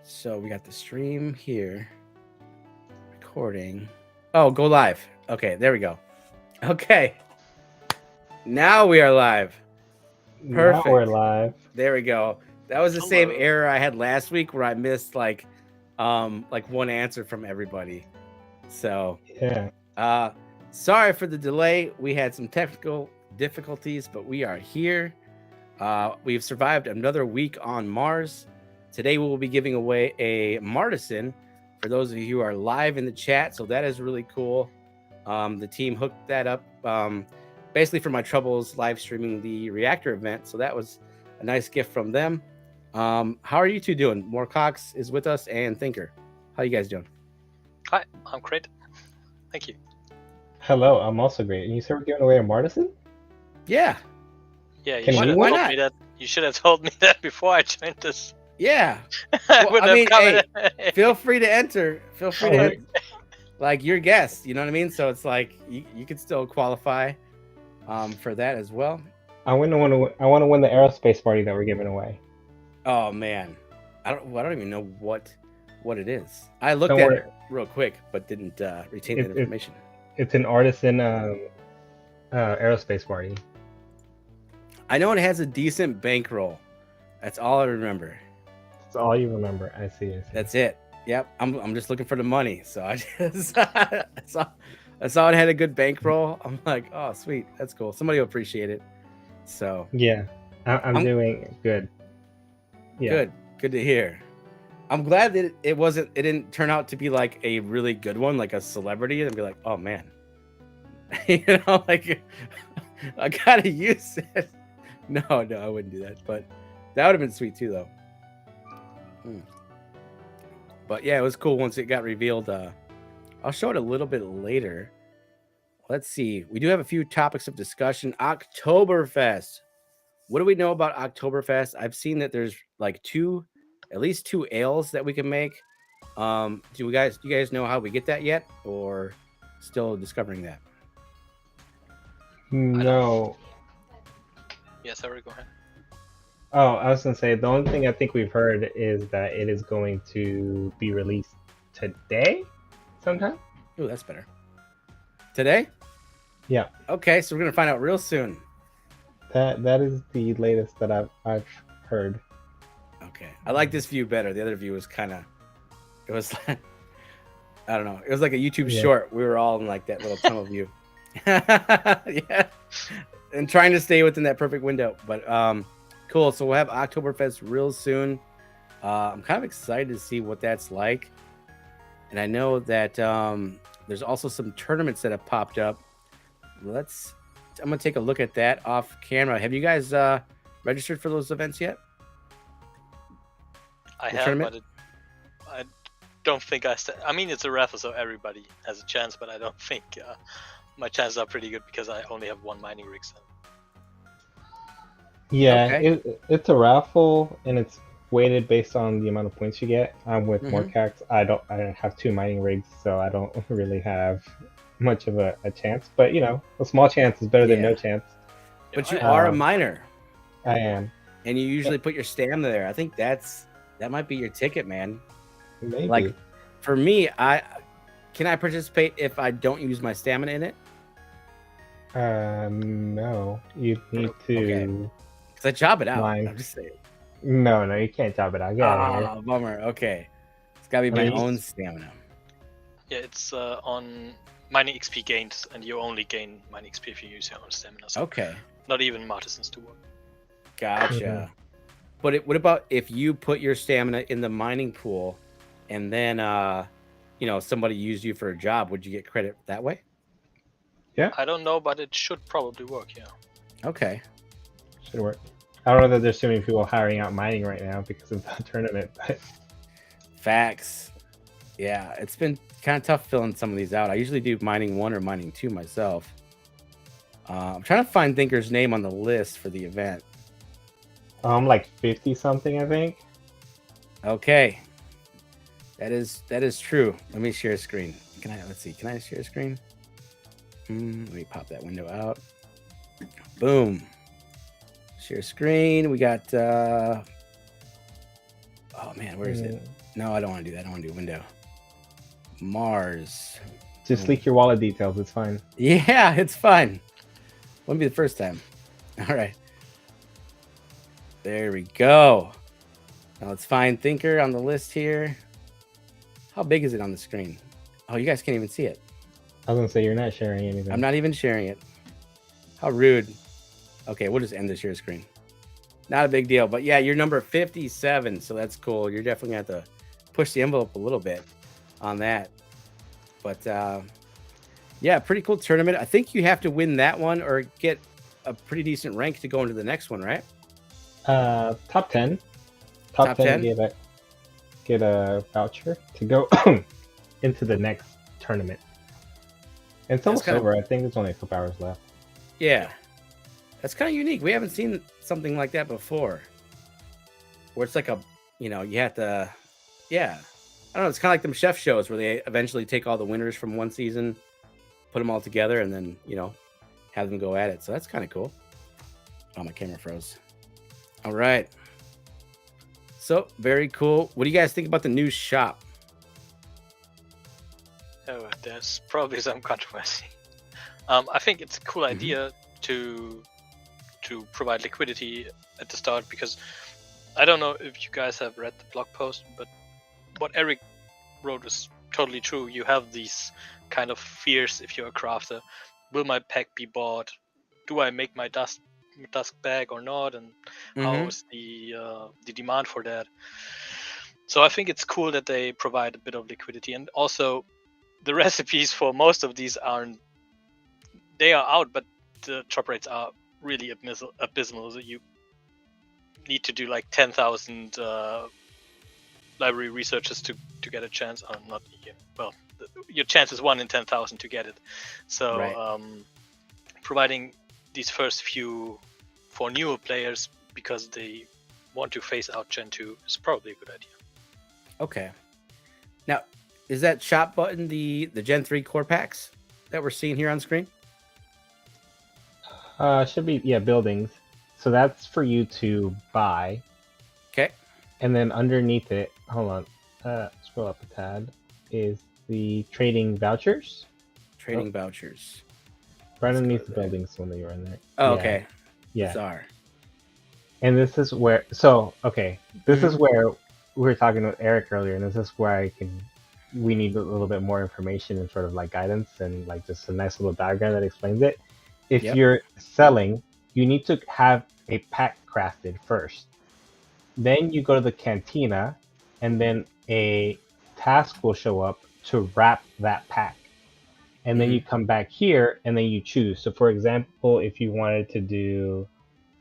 So we got the stream here. Recording. Oh, go live. Okay, there we go. Okay. Now we are live. Now we're Perfect. live. There we go. That was the same error I had last week where I missed like one answer from everybody. So Yeah. Sorry for the delay. We had some technical difficulties, but we are here. We've survived another week on Mars. Today we will be giving away a Martisan for those of you who are live in the chat. So that is really cool. The team hooked that up basically for my troubles live streaming the reactor event. So that was a nice gift from them. How are you two doing? Moorcox is with us and Thinker. How you guys doing? Hi, I'm great. Thank you. Hello, I'm also great. And you said we're giving away a Martisan? Yeah. Yeah, you should have told me that. You should have told me that before I joined this. Yeah. Well, I mean, hey, feel free to enter. Feel free to enter. Like your guest, you know what I mean? So it's like you could still qualify for that as well. I want to win the aerospace party that we're giving away. Oh man, I don't even know what it is. I looked at it real quick, but didn't retain that information. It's an artisan aerospace party. I know it has a decent bankroll. That's all I remember. That's all you remember. I see. That's it. Yep. I'm just looking for the money. So I just I saw it had a good bankroll. I'm like, oh sweet, that's cool. Somebody will appreciate it. So yeah, I'm doing good. Yeah. Good to hear. I'm glad that it didn't turn out to be like a really good one, like a celebrity, and be like, oh man, like I gotta use it. No, I wouldn't do that. But that would have been sweet too, though. But yeah, it was cool once it got revealed. I'll show it a little bit later. Let's see. We do have a few topics of discussion. Oktoberfest. What do we know about Oktoberfest? I've seen that there's like at least two ales that we can make. Do you guys know how we get that yet, or still discovering that? No. Yeah, sorry, go ahead. Oh, I was gonna say the only thing I think we've heard is that it is going to be released today, sometime. Oh, that's better. Today? Yeah. Okay, so we're gonna find out real soon. That is the latest that I've heard. Okay, I like this view better. The other view was it was like, I don't know. It was like a YouTube short. We were all in like that little tunnel view. Yeah, and trying to stay within that perfect window. But cool. So we'll have Oktoberfest real soon. I'm kind of excited to see what that's like. And I know that there's also some tournaments that have popped up. I'm gonna take a look at that off camera. Have you guys registered for those events yet? I have, but I don't think I mean, it's a raffle, so everybody has a chance, but I don't think my chances are pretty good because I only have one mining rig. So. Yeah, okay. It's a raffle, and it's weighted based on the amount of points you get. I'm with Moorcox. I have two mining rigs, so I don't really have much of a chance. But a small chance is better than no chance. But you are a miner. I am. And you usually put your stamina there. I think that might be your ticket, man. Maybe. Like for me, can I participate if I don't use my stamina in it? No. You need to. Okay. Because I job it out. Mine. I'm just saying. No, you can't job it out. Oh, bummer. Okay. It's got to be my own stamina. Yeah, it's on mining XP gains, and you only gain mining XP if you use your own stamina. So okay. Not even Martisans to work. Gotcha. But what about if you put your stamina in the mining pool and then, somebody used you for a job, would you get credit that way? Yeah. I don't know, but it should probably work, yeah. Okay. Should work. I don't know that there's too many people hiring out mining right now because of the tournament, but... Facts. Yeah, it's been kind of tough filling some of these out. I usually do mining 1 or mining 2 myself. I'm trying to find Thinker's name on the list for the event. Like 50 something, I think. Okay. That is true. Let me share a screen. Let's see. Can I share a screen? Let me pop that window out. Boom. Share screen. We got oh man, where is it? No, I don't want to do that. I don't want to do window. Mars. Just leak your wallet details. It's fine. Yeah, it's fun. Wouldn't be the first time. All right. There we go. Now let's find Thinker on the list here. How big is it on the screen? Oh, you guys can't even see it. I was gonna say you're not sharing anything. I'm not even sharing it. How rude. Okay, we'll just end the share screen. Not a big deal, but yeah, you're number 57, so that's cool. You're definitely gonna have to push the envelope a little bit on that. But yeah, pretty cool tournament. I think you have to win that one or get a pretty decent rank to go into the next one, right? Top 10. Top 10 get a voucher to go into the next tournament. And it's almost over. I think there's only a couple hours left. Yeah. That's kind of unique. We haven't seen something like that before. Where it's like you have to, yeah. I don't know. It's kind of like them chef shows where they eventually take all the winners from one season, put them all together, and then, have them go at it. So that's kind of cool. Oh, my camera froze. All right. So, very cool. What do you guys think about the new shop? Oh, there's probably some controversy. I think it's a cool idea to provide liquidity at the start, because I don't know if you guys have read the blog post, but what Eric wrote is totally true. You have these kind of fears if you're a crafter. Will my pack be bought? Do I make my dusk bag or not? And how is the demand for that? So I think it's cool that they provide a bit of liquidity. And also, the recipes for most of these are out, but the drop rates are really abysmal. So you need to do like 10,000 library researches to get a chance. Your chance is 1 in 10,000 to get it. So right. Providing these first few for newer players because they want to phase out Gen 2 is probably a good idea. Okay. Now, is that shop button the Gen 3 core packs that we're seeing here on screen? Should be, buildings. So that's for you to buy. Okay. And then underneath it, hold on, scroll up a tad, is the trading vouchers. Trading vouchers. Right underneath the buildings when you were in there. Oh, yeah. Okay. Yeah. Bizarre. And this is where, this is where we were talking with Eric earlier, and this is where we need a little bit more information and sort of like guidance and like just a nice little diagram that explains it. If you're selling, you need to have a pack crafted first. Then you go to the cantina, and then a task will show up to wrap that pack. And then you come back here, and then you choose. So for example, if you wanted to do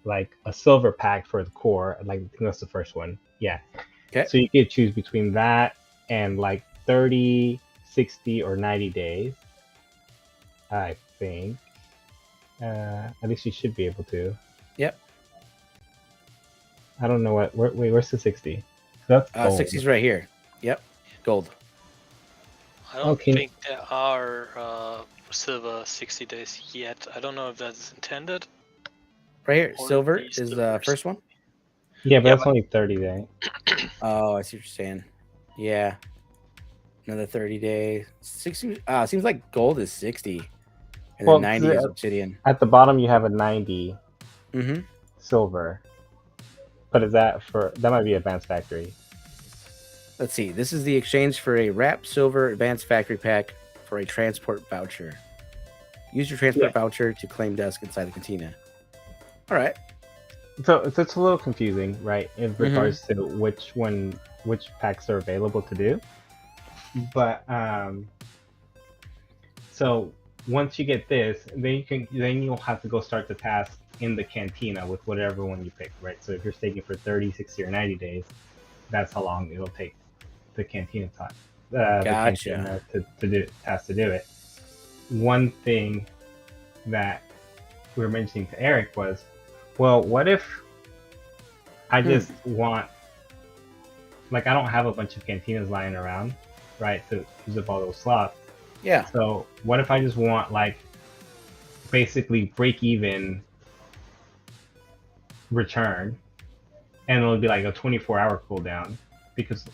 like a silver pack for the core, like I think that's the first one. Yeah. Okay. So you could choose between that and like 30, 60, or 90 days. I think. At least you should be able to. Yep. I don't know where's the 60? That's gold. 60's right here. Yep. Gold. I don't think there are silver 60 days yet. I don't know if that's intended. Right here, silver is the first one? Yeah, but that's only 30 days. Oh, I see what you're saying. Yeah. Another 30 days. 60. Seems like gold is 60. And then 90 is obsidian. At the bottom, you have a 90 silver. But that might be advanced factory. Let's see. This is the exchange for a wrap silver advanced factory pack for a transport voucher. Use your transport voucher to claim desk inside the cantina. All right. So it's a little confusing, right, in regards to which packs are available to do. But so once you get this, then you'll have to go start the task in the cantina with whatever one you pick, right? So if you're staking for 30, 60, or 90 days, that's how long it'll take the cantina time. Gotcha. To do it. One thing that we were mentioning to Eric was, well, what if I just want, like, I don't have a bunch of cantinas lying around, right, to use up all those slots. Yeah. So what if I just want, like, basically break even return, and it'll be like a 24-hour cooldown, because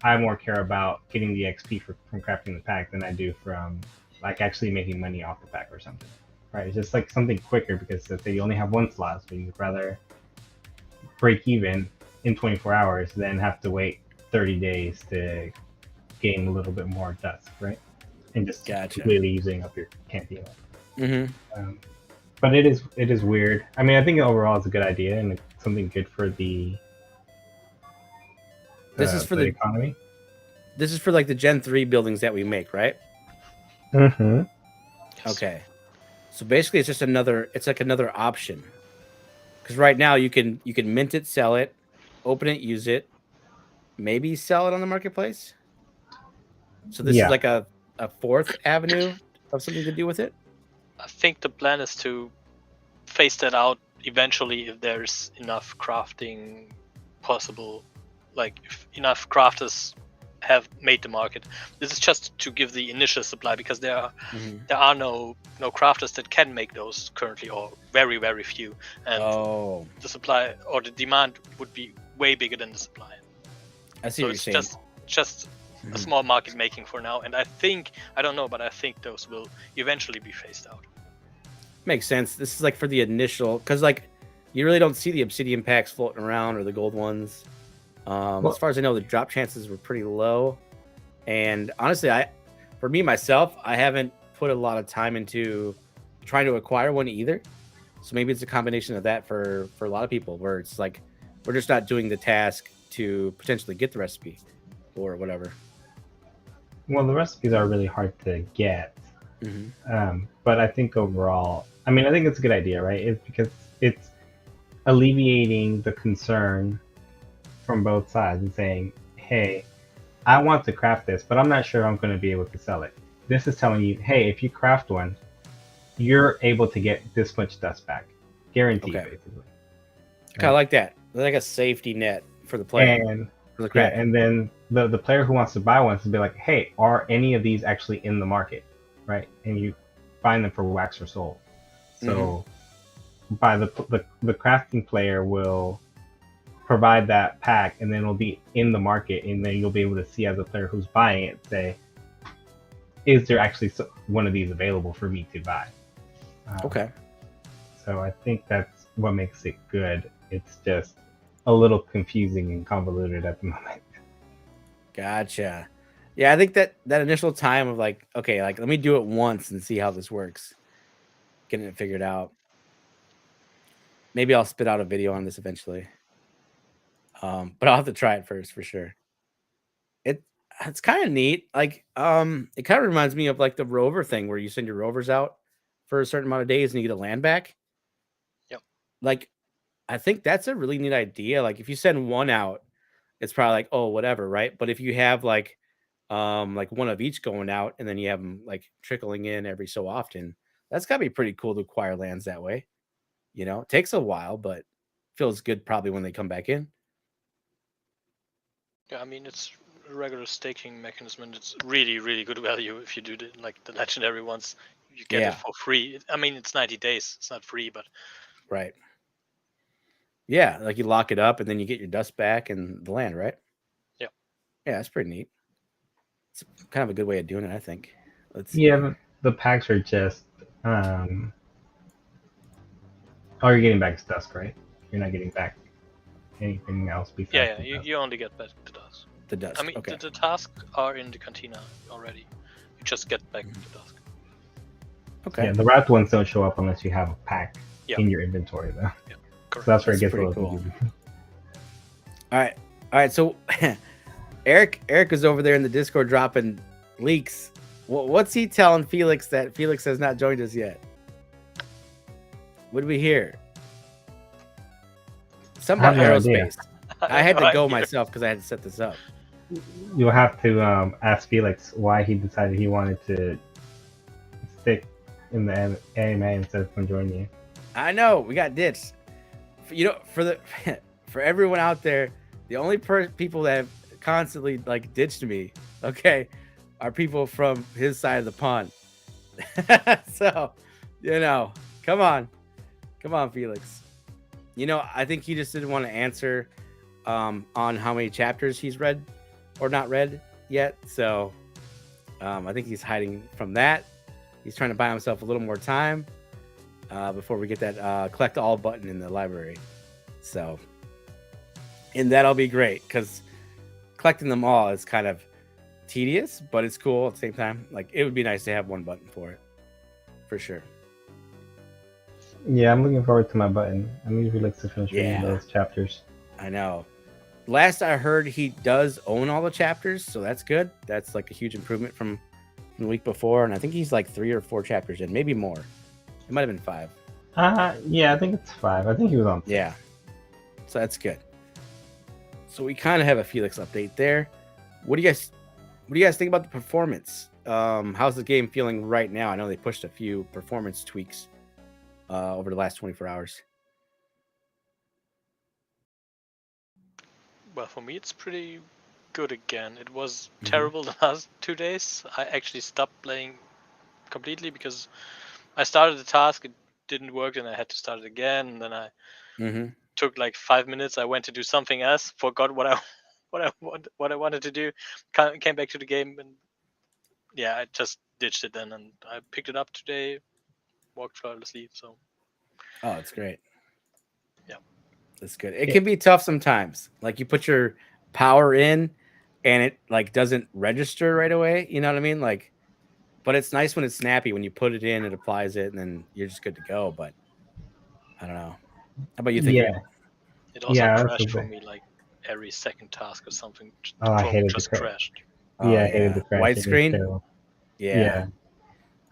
I more care about getting the XP from crafting the pack than I do from like actually making money off the pack or something. Right? It's just like something quicker because let's say you only have one slot, so you'd rather break even in 24 hours than have to wait 30 days to gain a little bit more dust, right? And just completely using up your Canteen. But it is weird. I mean, I think overall it's a good idea and it's something good for the this is for the economy. This is for like the Gen 3 buildings that we make, right? Okay. So basically it's just another option. Because right now you can mint it, sell it, open it, use it, maybe sell it on the marketplace. So this is like a fourth avenue of something to do with it? I think the plan is to phase that out eventually if there's enough crafting possible, like if enough crafters have made the market. This is just to give the initial supply because there are no crafters that can make those currently, or very, very few. And the supply or the demand would be way bigger than the supply. I see what you're saying. Just a small market making for now, and I don't know, but I think those will eventually be phased out. Makes sense. This is like for the initial, because like you really don't see the obsidian packs floating around or the gold ones. As far as I know, the drop chances were pretty low, and honestly, for me myself, I haven't put a lot of time into trying to acquire one either. So maybe it's a combination of that for a lot of people, where it's like we're just not doing the task to potentially get the recipe or whatever. Well, the recipes are really hard to get, but I think overall, I mean, I think it's a good idea, right? It's because it's alleviating the concern from both sides and saying, hey, I want to craft this, but I'm not sure I'm going to be able to sell it. This is telling you, hey, if you craft one, you're able to get this much dust back. Guaranteed, basically. I like that. Like a safety net for the player. And, and then the player who wants to buy one to be like, hey, are any of these actually in the market? Right? And you find them for wax or soul. So by the crafting player will provide that pack, and then it'll be in the market, and then you'll be able to see as a player who's buying it, say, is there actually one of these available for me to buy? So I think that's what makes it good. It's just a little confusing and convoluted at the moment. Gotcha. Yeah, I think that initial time of like, okay, like let me do it once and see how this works, getting it figured out. Maybe I'll spit out a video on this eventually. But I'll have to try it first for sure. It's kind of neat. Like, it kind of reminds me of like the rover thing where you send your rovers out for a certain amount of days and you get a land back. Yep. Like, I think that's a really neat idea. Like, if you send one out, it's probably like, oh, whatever, right? But if you have like one of each going out and then you have them like trickling in every so often, that's gotta be pretty cool to acquire lands that way. You know, it takes a while, but feels good probably when they come back in. Yeah, I mean, it's a regular staking mechanism, and it's really, really good value if you do the legendary ones. You get it for free. I mean, it's 90 days. It's not free, but... Right. Yeah, like you lock it up, and then you get your dust back and the land, right? Yeah. Yeah, that's pretty neat. It's kind of a good way of doing it, I think. The packs are just... Oh, you're getting back dust, right? You're not getting back anything else besides you only get back the dust. The dust. I mean, the tasks are in the cantina already. You just get back the dust. Okay. Yeah, the wrapped ones don't show up unless you have a pack in your inventory, though. Yeah, correct. So that's where it gets a little cool. All right. So Eric is over there in the Discord dropping leaks. What's he telling Felix that Felix has not joined us yet? What did we hear? Something about aerospace. I had to go myself because I had to set this up. You'll have to ask Felix why he decided he wanted to stick in the AMA instead of come join you. I know we got ditched. You know, for everyone out there, the only people that have constantly like ditched me, okay, are people from his side of the pond. So, you know, come on, Felix. You know, I think he just didn't want to answer on how many chapters he's read or not read yet. So I think he's hiding from that. He's trying to buy himself a little more time before we get that collect all button in the library. So, and that'll be great because collecting them all is kind of tedious, but it's cool at the same time. Like, it would be nice to have one button for it, for sure. Yeah, I'm looking forward to my button. I'm usually like to finish reading Yeah. those chapters. I know. Last I heard, he does own all the chapters, so that's good. That's like a huge improvement from the week before, and I think he's like 3 or 4 chapters in, maybe more. It might have been 5. Yeah, I think it's 5. I think he was on. Yeah. So that's good. So we kind of have a Felix update there. What do you guys think about the performance? How's the game feeling right now? I know they pushed a few performance tweaks over the last 24 hours. Well, for me, it's pretty good again. It was terrible the last 2 days. I actually stopped playing completely because I started the task, it didn't work, and I had to start it again. And then I took like 5 minutes. I went to do something else, forgot what I wanted to do, came back to the game, and yeah, I just ditched it then. And I picked it up today, walked flawlessly. So. Oh, it's great. Yeah. That's good. It can be tough sometimes. Like, you put your power in and it like doesn't register right away. You know what I mean? Like, but it's nice when it's snappy. When you put it in, it applies it, and then you're just good to go. But I don't know. How about you think? Yeah. It also Yeah, crashed for me like every second task or something. Oh, I Chrome hated just the crash. crashed. Oh, Yeah, I hated the crash. White screen? Terrible. Yeah.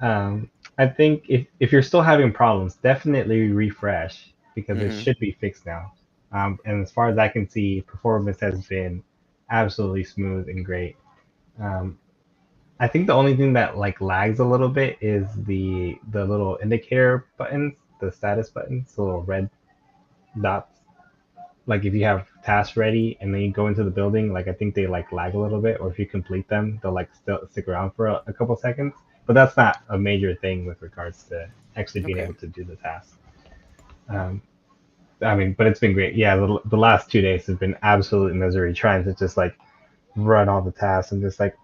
I think if you're still having problems, definitely refresh because it should be fixed now. And as far as I can see, performance has been absolutely smooth and great. I think the only thing that like lags a little bit is the little indicator buttons, the status buttons, the little red dots. Like if you have tasks ready and then you go into the building, like I think they like lag a little bit, or if you complete them, they'll like still stick around for a couple seconds. But that's not a major thing with regards to actually being able to do the task. I mean, but it's been great. Yeah, the last 2 days have been absolute misery trying to just like run all the tasks and just like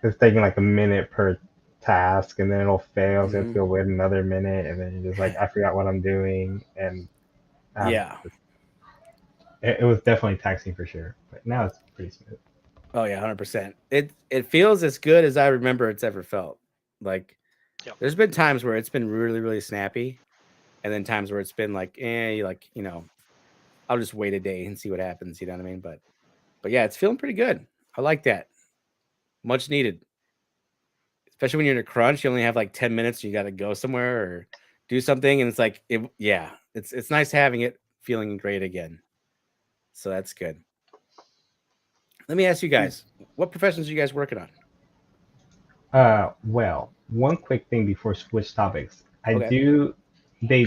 it's taking like a minute per task and then it'll fail, so you have to go wait another minute, and then you're just like, I forgot what I'm doing, and it was definitely taxing for sure. But now it's pretty smooth. Oh yeah, 100%. It feels as good as I remember it's ever felt. Like, there's been times where it's been really, really snappy, and then times where it's been like, like, you know, I'll just wait a day and see what happens. You know what I mean? But yeah, it's feeling pretty good. I like that. Much needed. Especially when you're in a crunch, you only have like 10 minutes. You got to go somewhere or do something, and it's like, it's nice having it feeling great again. So that's good. Let me ask you guys, what professions are you guys working on? Well, one quick thing before switch topics. They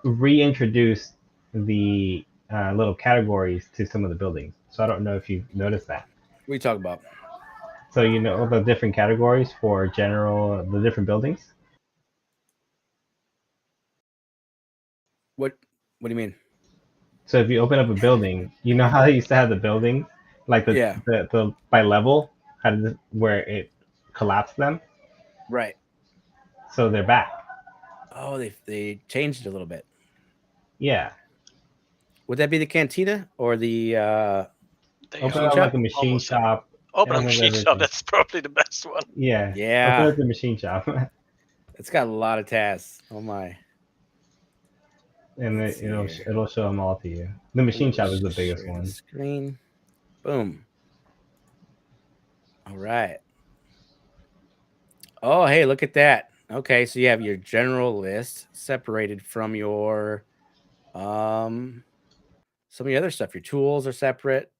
reintroduced the little categories to some of the buildings. So I don't know if you've noticed that. What are you talking about? So you know the different categories for the different buildings? What do you mean? So if you open up a building, you know how they used to have the buildings, like the by level, where it collapsed them? Right. So they're back. Oh, they changed it a little bit. Yeah. Would that be the cantina or the open up like a machine shop? Open a machine shop, that's probably the best one. Yeah. Yeah. Open up the machine shop. It's got a lot of tasks. Oh my. And it'll show them all to you. The machine shop is the biggest one. Screen. Boom. All right. Oh, hey, look at that. Okay, so you have your general list separated from your some of your other stuff. Your tools are separate.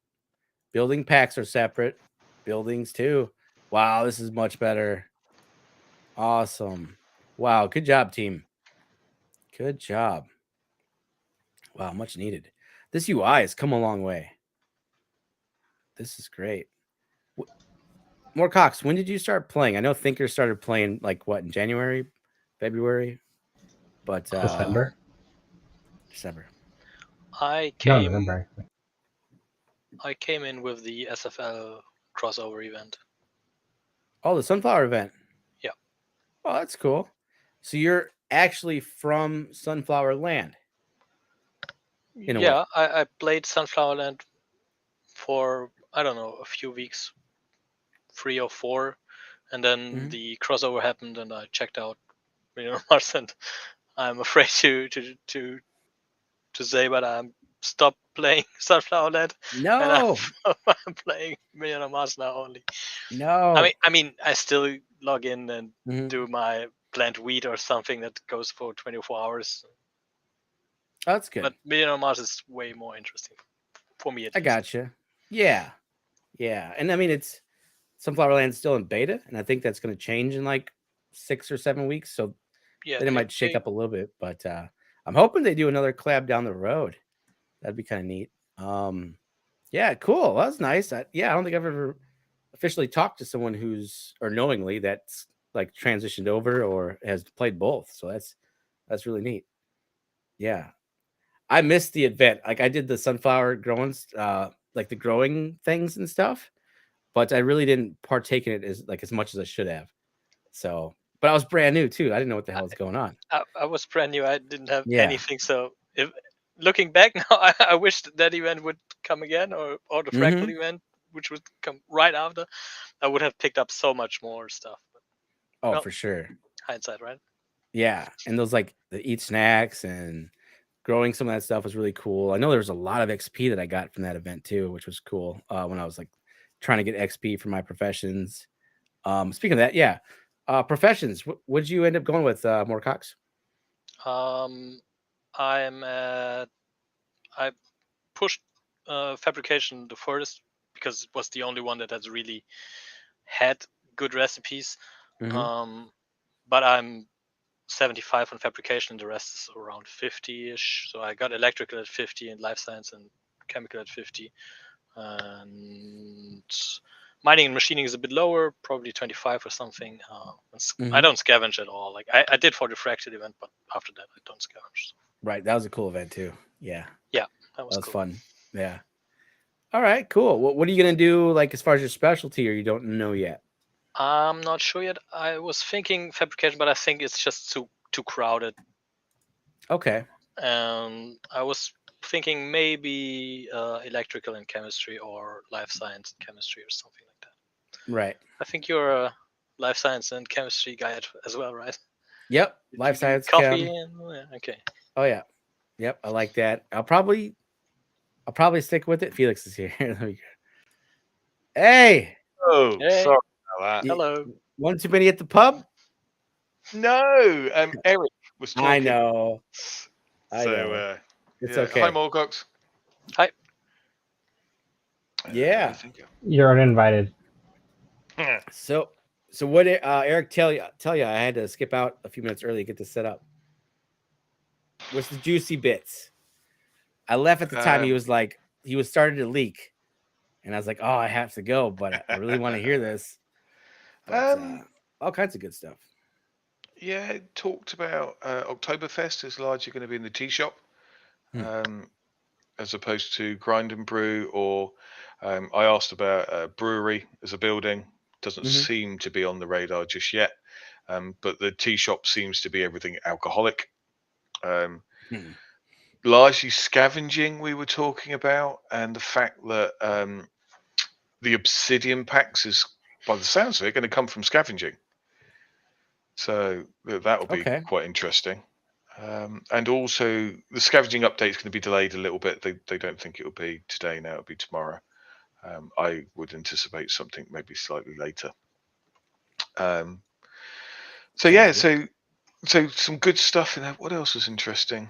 Building packs are separate. Buildings too. Wow, this is much better. Awesome. Wow, good job, team. Good job. Wow, much needed. This UI has come a long way. This is great. More Cox, when did you start playing? I know Thinker started playing like what, in January, February? But December. I came in with the SFL crossover event. Oh, the sunflower event. Yeah. Oh, that's cool. So you're actually from Sunflower Land. In a way. I played Sunflower Land for, I don't know, a few weeks, 3 or 4, and then the crossover happened, and I checked out Mars, and I'm afraid to say, but I'm stopped playing Sunflower Land, No. and I'm playing Million on Mars now only. No. I mean, I still log in and Mhm. do my plant wheat or something that goes for 24 hours. Oh, that's good. But Million on Mars is way more interesting for me, at I least. gotcha. Yeah. Yeah. And I mean, it's Sunflower Land's still in beta, and I think that's going to change in like 6 or 7 weeks. So Yeah, then it might shake up a little bit. But I'm hoping they do another collab down the road. That'd be kind of neat. Yeah, cool. Well, that's nice. I don't think I've ever officially talked to someone who's, or knowingly, that's like transitioned over or has played both. So that's really neat. Yeah. I missed the event. Like I did the sunflower growing, like the growing things and stuff, but I really didn't partake in it as much as I should have. So, but I was brand new too. I didn't know what the hell was going on. I was brand new. I didn't have Yeah. anything. So if looking back now, I wish that event would come again, or the fractal event, which would come right after. I would have picked up so much more stuff. But, Oh, well, for sure. hindsight, right? Yeah, and those like the eat snacks and growing some of that stuff was really cool. I know there was a lot of XP that I got from that event too, which was cool. When I was like trying to get XP for my professions. Speaking of that, yeah, professions. What did you end up going with, Moorcox? I'm at. I pushed fabrication the furthest because it was the only one that has really had good recipes. But I'm 75 on fabrication, and the rest is around 50-ish. So I got electrical at 50 and life science and chemical at 50. And mining and machining is a bit lower, probably 25 or something. I don't scavenge at all. Like I did for the fractured event, but after that I don't scavenge. Right, that was a cool event too. Yeah, that was cool. Fun. Yeah. All right, cool. What are you gonna do, like as far as your specialty, or you don't know yet? I'm not sure yet. I was thinking fabrication, but I think it's just too crowded. Okay. I was thinking maybe electrical and chemistry, or life science and chemistry, or something like that. Right. I think you're a life science and chemistry guy as well, right? Yep. Life science coffee. Okay. Oh yeah. Yep. I like that. I'll probably stick with it. Felix is here. There we go. Hey. Oh, Hey. sorry about that. Hello. One too many at the pub? No, Eric was talking. I know. So, it's yeah. okay. Hi, Morgox. Hi. Yeah. You're uninvited. So what did Eric tell you? I had to skip out a few minutes early to get this set up. What's the juicy bits? I left at the time. He was like, he was starting to leak, and I was like, oh, I have to go, but I really want to hear this. But, all kinds of good stuff. Yeah, it talked about Oktoberfest is largely going to be in the tea shop, as opposed to Grind and Brew. Or I asked about a brewery as a building. Doesn't seem to be on the radar just yet, but the tea shop seems to be everything alcoholic. Largely scavenging we were talking about, and the fact that the obsidian packs is, by the sounds of it, going to come from scavenging. So that will be quite interesting. And also the scavenging update is going to be delayed a little bit. They don't think it will be today now, it'll be tomorrow. I would anticipate something maybe slightly later. So yeah, so some good stuff in there. What else was interesting?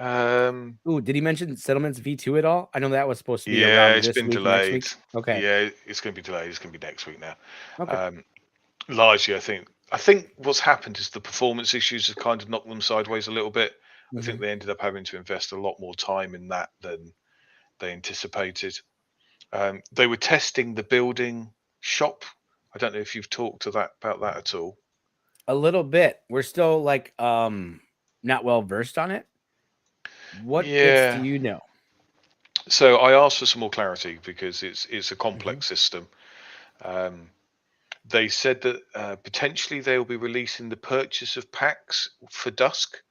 Ooh, did he mention Settlements V2 at all? I know that was supposed to be Yeah, around it's this been week, delayed. next week. Okay. Yeah, it's going to be delayed. It's going to be next week now. Okay. Largely, I think what's happened is the performance issues have kind of knocked them sideways a little bit. I think they ended up having to invest a lot more time in that than they anticipated. They were testing the building shop. I don't know if you've talked about that at all. A little bit. We're still like not well versed on it. What bits do you know? So I asked for some more clarity because it's a complex system. They said that potentially they will be releasing the purchase of packs for Dusk.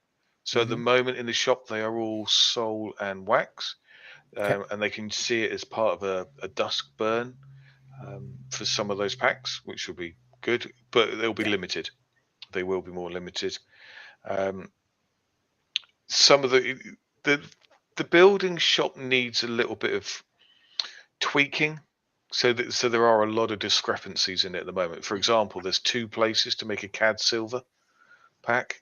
So at the moment in the shop, they are all Soul and Wax, and they can see it as part of a Dusk burn for some of those packs, which will be good, but they'll be limited. They will be more limited. Some of the building shop needs a little bit of tweaking. So there are a lot of discrepancies in it at the moment. For example, there's 2 places to make a CAD silver pack.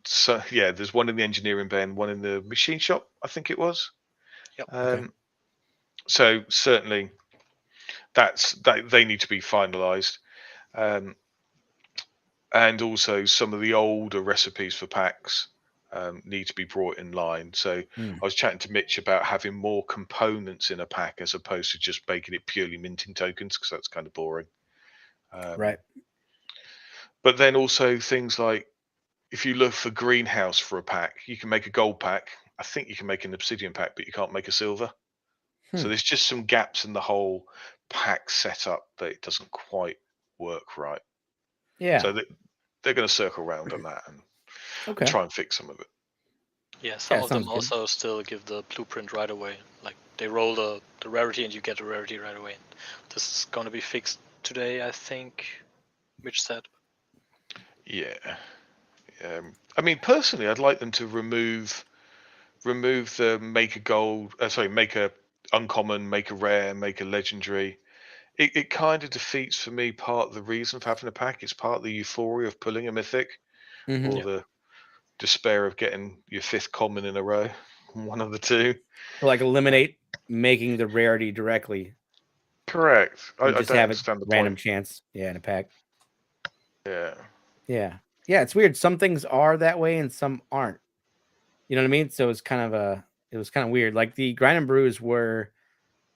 So yeah, there's one in the engineering bay and one in the machine shop, I think it was. Yep. So certainly they need to be finalized. And also some of the older recipes for packs need to be brought in line. So I was chatting to Mitch about having more components in a pack as opposed to just making it purely minting tokens, because that's kind of boring. Right. But then also things like, if you look for greenhouse for a pack, you can make a gold pack. I think you can make an obsidian pack, but you can't make a silver. So there's just some gaps in the whole pack setup that it doesn't quite work right. Yeah. So they're going to circle around on that and try and fix some of it. Yeah, some of them sounds good. also still give the blueprint right away. Like they roll the rarity and you get the rarity right away. This is going to be fixed today, I think. Mitch said. Yeah. I mean, personally, I'd like them to remove the make a gold, make a uncommon, make a rare, make a legendary. It kind of defeats for me part of the reason for having a pack. It's part of the euphoria of pulling a mythic, or the despair of getting your 5th common in a row. One of the two. So like eliminate making the rarity directly. Correct. I just don't have understand the random point. chance. Yeah, in a pack. Yeah. Yeah. It's weird. Some things are that way and some aren't. You know what I mean? So it's kind of weird. Like the grind and brews where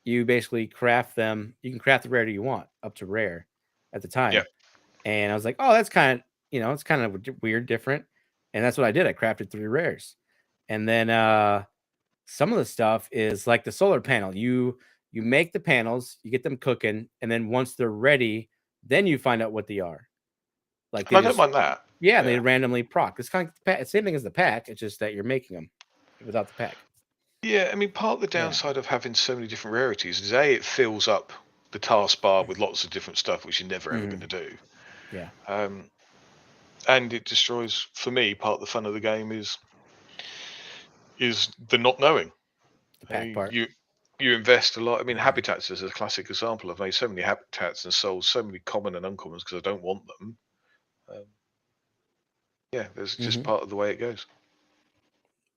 you basically craft them. You can craft the rarity you want up to rare at the time. Yeah. And I was like, oh, that's kind of, it's kind of weird, different. And that's what I did. I crafted 3 rares. And then some of the stuff is like the solar panel. You make the panels, you get them cooking, and then once they're ready, then you find out what they are. Like I don't mind that. Yeah, they randomly proc. It's kind of the same thing as the pack. It's just that you're making them without the pack. Yeah, I mean, part of the downside of having so many different rarities is it fills up the taskbar with lots of different stuff, which you're never ever going to do. Yeah. And it destroys, for me, part of the fun of the game is the not knowing. The pack part. You invest a lot. I mean, habitats is a classic example. I've made so many habitats and sold so many common and uncommons because I don't want them. There's just part of the way it goes.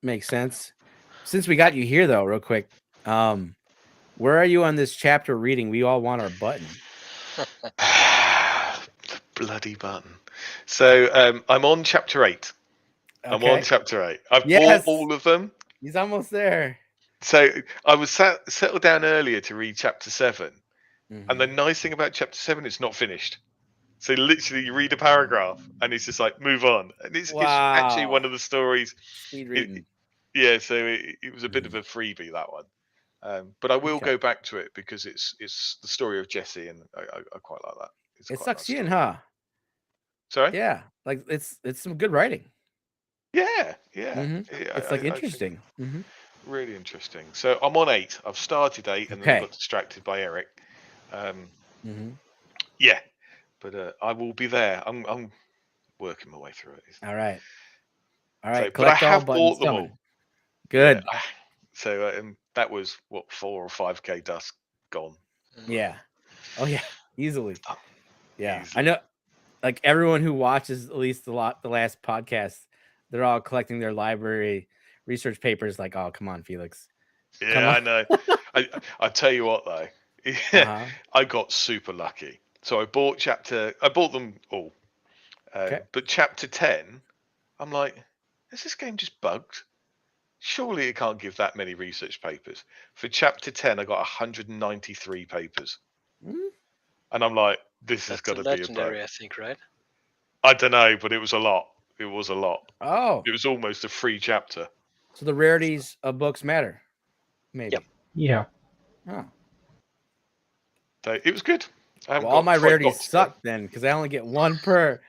Makes sense. Since we got you here, though, real quick, where are you on this chapter reading? We all want our button. The bloody button. So I'm on chapter 8. Okay. I'm on chapter 8. I've bought all of them. He's almost there. So I was settled down earlier to read chapter 7. And the nice thing about chapter 7, it's not finished. So literally you read a paragraph and it's just like, move on. And it's actually one of the stories. Speed reading. So it was a bit of a freebie, that one. But I will go back to it because it's the story of Jesse, and I quite like that. It sucks you in, huh? Sorry? Yeah, like it's some good writing. Yeah. It's like interesting. Really interesting. So I'm on 8. I've started 8 and then I got distracted by Eric. Yeah, but I will be there. I'm working my way through it. All right. So, but I have bought them all. Good. Yeah. So that was 4 or 5k dust gone. Yeah. Oh yeah, easily. Yeah, easily. I know. Like everyone who watches at least the last podcast, they're all collecting their library research papers. Like, oh, come on, Felix. Yeah, I know. I tell you what though, I got super lucky. So I bought them all, but chapter 10, I'm like, is this game just bugged? Surely it can't give that many research papers. For chapter 10, I got 193 papers. And I'm like, this has got to be a bug. I think, right? I don't know, but it was a lot. It was a lot. Oh. It was almost a free chapter. So the rarities of books matter? Maybe. Yeah. Oh. It was good. I haven't Well, all got my quite rarities got to suck then, because I only get one per.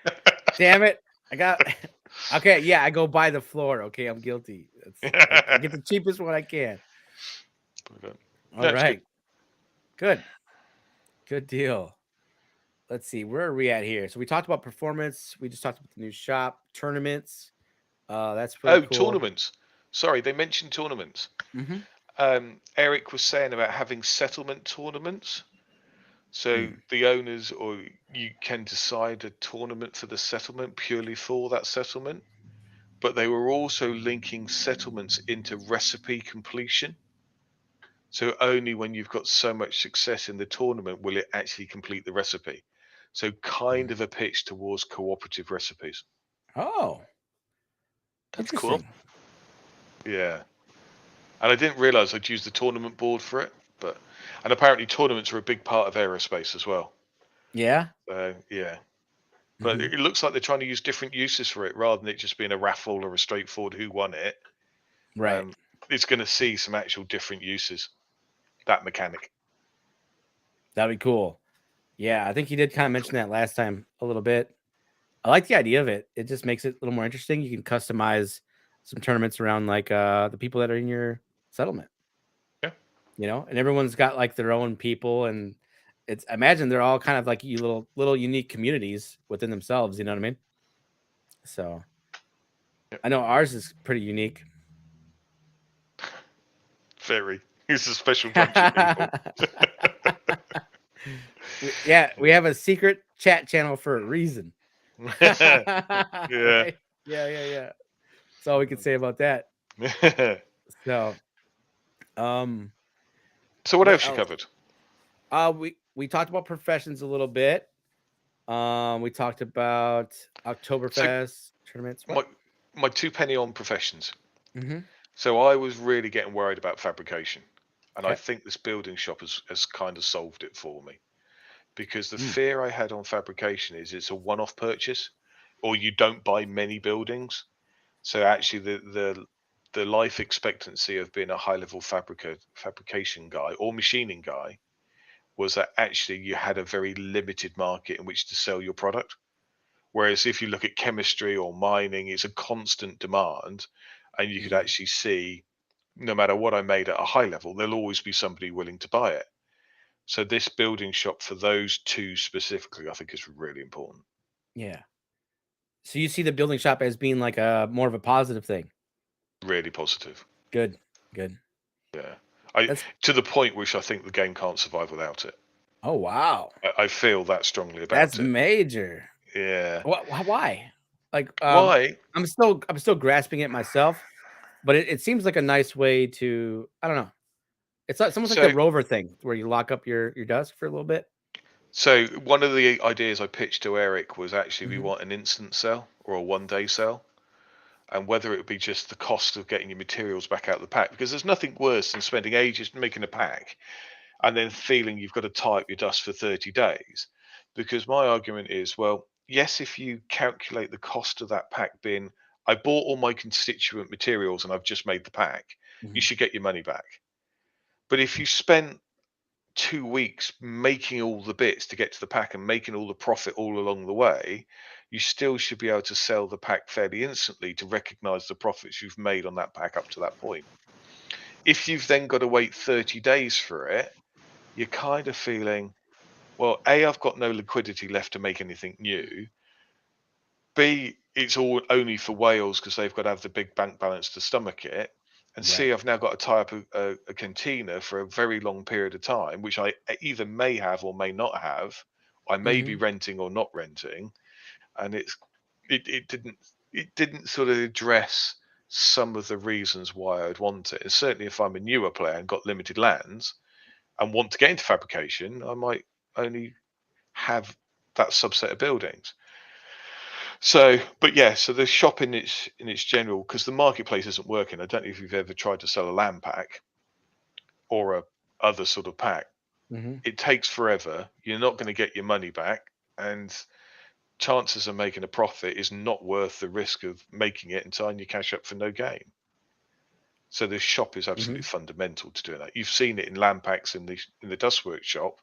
Damn it! I got. Okay, yeah, I go buy the floor. Okay, I'm guilty. I get the cheapest one I can. Okay. All No, it's right, good deal. Let's see, where are we at here? So we talked about performance. We just talked about the new shop, tournaments. That's pretty cool. Tournaments. Sorry, they mentioned tournaments. Eric was saying about having settlement tournaments. So the owners or you can decide a tournament for the settlement purely for that settlement. But they were also linking settlements into recipe completion. So only when you've got so much success in the tournament will it actually complete the recipe. So kind of a pitch towards cooperative recipes. Oh, That's interesting. cool. Yeah. And I didn't realize I'd use the tournament board for it, and apparently tournaments are a big part of aerospace as well. Yeah. Yeah. But it looks like they're trying to use different uses for it rather than it just being a raffle or a straightforward who won it. Right. It's going to see some actual different uses. That mechanic. That'd be cool. Yeah, I think you did kind of mention that last time a little bit. I like the idea of it. It just makes it a little more interesting. You can customize some tournaments around like the people that are in your settlement. Yeah. You know, and everyone's got like their own people, and I imagine they're all kind of like little unique communities within themselves. You know what I mean? So I know ours is pretty unique. Very. It's a special bunch of people. we have a secret chat channel for a reason. Yeah. Right? Yeah. That's all we can say about that. So, so what else you covered? We talked about professions a little bit. We talked about Oktoberfest tournaments. What? My 2 penny on professions. So I was really getting worried about fabrication, and I think this building shop has kind of solved it for me, because the fear I had on fabrication is it's a one-off purchase, or you don't buy many buildings. So actually, the life expectancy of being a high-level fabrication guy or machining guy was that actually you had a very limited market in which to sell your product. Whereas if you look at chemistry or mining, it's a constant demand, and you could actually see no matter what I made at a high level, there'll always be somebody willing to buy it. So this building shop for those two specifically, I think is really important. Yeah. So you see the building shop as being like a more of a positive thing. Really positive. Good. Yeah. To the point which I think the game can't survive without it. Oh wow. I feel that strongly about That's it. major. Yeah. Why? Like why? I'm still grasping it myself, but it seems like a nice way to, I don't know. It's almost like the rover thing where you lock up your desk for a little bit. So one of the ideas I pitched to Eric was actually we want an instant sell or a 1-day sell, and whether it would be just the cost of getting your materials back out of the pack, because there's nothing worse than spending ages making a pack and then feeling you've got to tie up your dust for 30 days. Because my argument is, well, yes, if you calculate the cost of that pack being, I bought all my constituent materials and I've just made the pack, you should get your money back. But if you spent 2 weeks making all the bits to get to the pack and making all the profit all along the way, you still should be able to sell the pack fairly instantly to recognize the profits you've made on that pack up to that point. If you've then got to wait 30 days for it, you're kind of feeling, well, A, I've got no liquidity left to make anything new. B, it's all only for Wales because they've got to have the big bank balance to stomach it. And C, I've now got to tie up a container for a very long period of time, which I either may have or may not have. I may be renting or not renting, and it didn't sort of address some of the reasons why I'd want it. And certainly, if I'm a newer player and got limited lands and want to get into fabrication, I might only have that subset of buildings. So, but yeah, so the shop in its general, because the marketplace isn't working. I don't know if you've ever tried to sell a land pack or a other sort of pack. It takes forever. You're not going to get your money back, and chances of making a profit is not worth the risk of making it and tying your cash up for no gain. So this shop is absolutely fundamental to doing that. You've seen it in land packs in the Dust Workshop.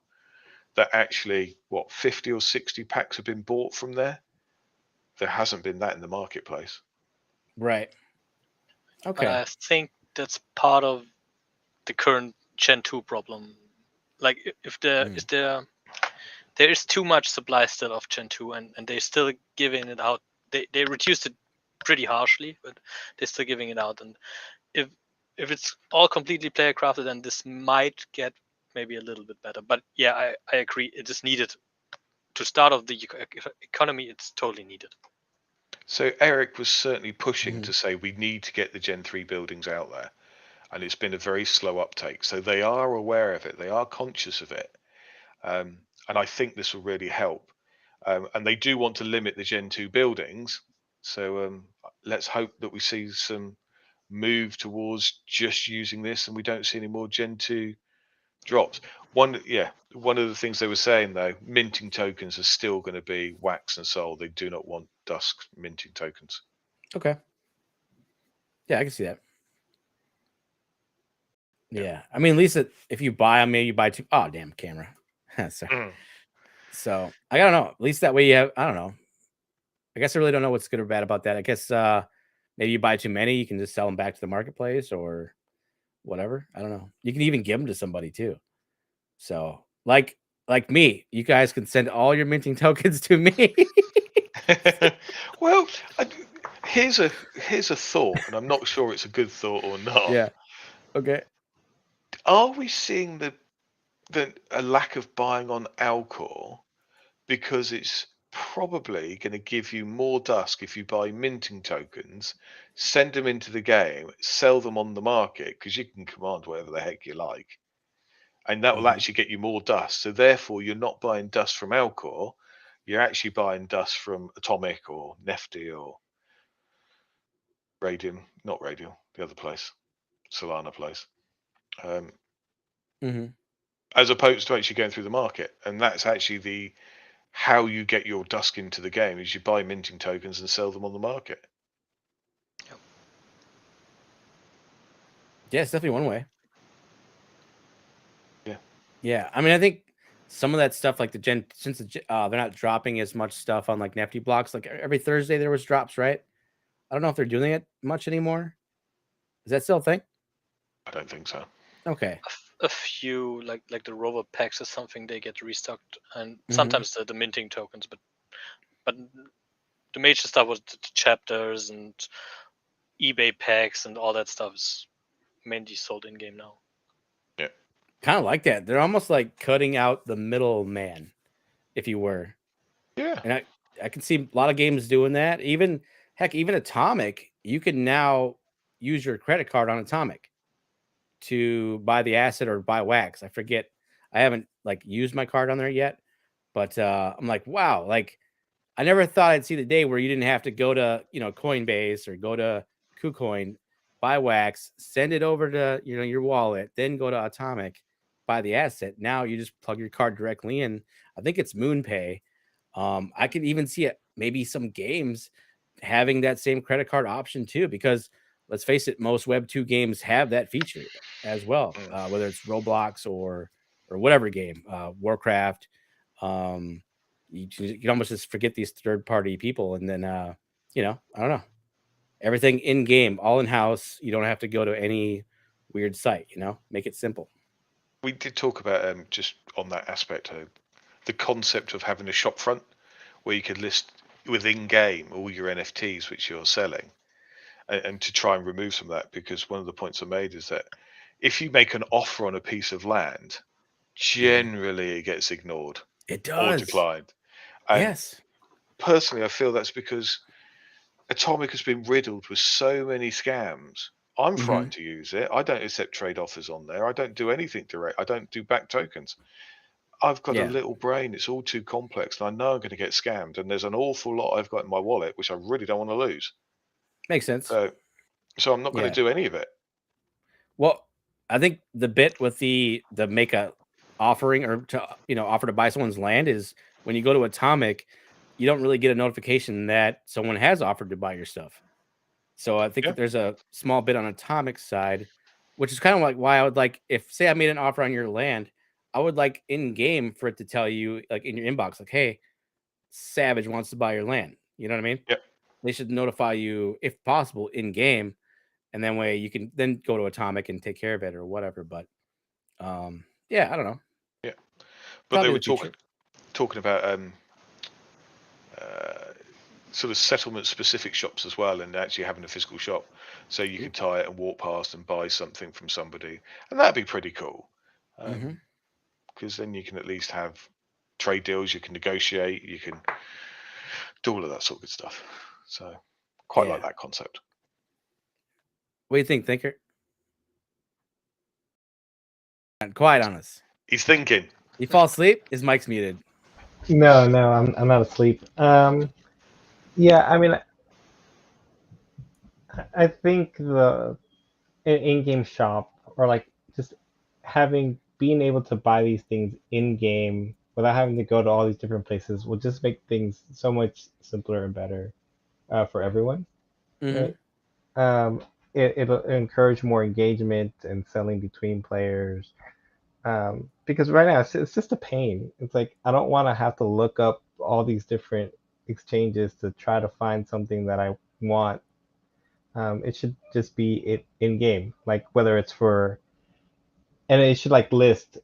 that actually, 50 or 60 packs have been bought from there. There hasn't been that in the marketplace. Right. But I Okay. think that's part of the current Gen 2 problem. Like if there is too much supply still of Gen 2, and they're still giving it out. They reduced it pretty harshly, but they're still giving it out. And if it's all completely player crafted, then this might get maybe a little bit better. But yeah, I agree. It is needed to start off the economy. It's totally needed. So Eric was certainly pushing Mhm. to say we need to get the Gen 3 buildings out there. And it's been a very slow uptake. So they are aware of it. They are conscious of it. And I think this will really help. And they do want to limit the Gen 2 buildings. So let's hope that we see some move towards just using this and we don't see any more Gen 2 drops. One of the things they were saying though, minting tokens are still going to be wax and soul. They do not want Dusk minting tokens. Okay. Yeah, I can see that. Yeah. I mean, at least if you buy them, maybe you buy two. Oh, damn camera. Sorry. So I don't know. At least that way you have. I don't know. I guess I really don't know what's good or bad about that. I guess maybe you buy too many, you can just sell them back to the marketplace or whatever. I don't know. You can even give them to somebody too. So like me, you guys can send all your minting tokens to me. Well, here's a thought, and I'm not sure it's a good thought or not. Yeah. Okay. Are we seeing a lack of buying on Alcor because it's probably going to give you more Dusk if you buy minting tokens, send them into the game, sell them on the market because you can command whatever the heck you like, and that will actually get you more Dust. So therefore, you're not buying Dust from Alcor, you're actually buying Dust from Atomic or Nefty or Radium, not Radium, the other place, Solana place. As opposed to actually going through the market, and that's actually how you get your Dusk into the game is you buy minting tokens and sell them on the market. Yeah, it's definitely one way. Yeah. Yeah. I mean, I think some of that stuff, like since they're not dropping as much stuff on like Nifty blocks, like every Thursday there was drops, right? I don't know if they're doing it much anymore. Is that still a thing? I don't think so. Okay. A few like the rover packs or something, they get restocked, and sometimes the minting tokens, but the major stuff was the chapters and eBay packs and all that stuff is mainly sold in game now. Yeah. Kind of like that. They're almost like cutting out the middleman, if you were. Yeah. And I can see a lot of games doing that. Even Atomic, you can now use your credit card on Atomic to buy the asset or buy wax. I forget. I haven't like used my card on there yet, but I'm like, wow, like I never thought I'd see the day where you didn't have to go to, Coinbase or go to KuCoin, buy wax, send it over to, your wallet, then go to Atomic, buy the asset. Now you just plug your card directly in. I think it's MoonPay. I could even see it, maybe some games having that same credit card option too, because let's face it, most Web 2 games have that feature as well, whether it's Roblox or whatever game, Warcraft. You can almost just forget these third party people, and then I don't know, everything in game, all in house. You don't have to go to any weird site. Make it simple. We did talk about just on that aspect, the concept of having a shop front where you could list within game all your NFTs which you're selling, and to try and remove some of that, because one of the points I made is that if you make an offer on a piece of land, generally it gets ignored. It Or does. declined. And Yes. personally, I feel that's because Atomic has been riddled with so many scams. I'm frightened to use it. I don't accept trade offers on there. I don't do anything direct. I don't do back tokens. I've got a little brain. It's all too complex, and I know I'm going to get scammed. And there's an awful lot I've got in my wallet which I really don't want to lose. Makes sense. So I'm not going to do any of it. Well, I think the bit with the make a offering or to offer to buy someone's land is when you go to Atomic, you don't really get a notification that someone has offered to buy your stuff. So I think that there's a small bit on Atomic's side, which is kind of like why I would like, if say I made an offer on your land, I would like in game for it to tell you, like in your inbox, like, hey, Savage wants to buy your land. You know what I mean? Yep. They should notify you if possible in game, and then way you can then go to Atomic and take care of it or whatever. But yeah, I don't know. Yeah, but Probably they were the future. talking about sort of settlement specific shops as well, and actually having a physical shop, so you can tie it and walk past and buy something from somebody, and that'd be pretty cool. Because then you can at least have trade deals, you can negotiate, you can do all of that sort of good stuff. So quite like that concept. What do you think, Thinker? Quiet on us. He's thinking. You fall asleep? His mic's muted. No, I'm not asleep. Yeah, I mean, I think the in-game shop, or like just being able to buy these things in game without having to go to all these different places will just make things so much simpler and better for everyone, right? It'll encourage more engagement and selling between players. Because right now it's just a pain. It's like I don't want to have to look up all these different exchanges to try to find something that I want. It should just be it in game, like whether it's for, and it should like list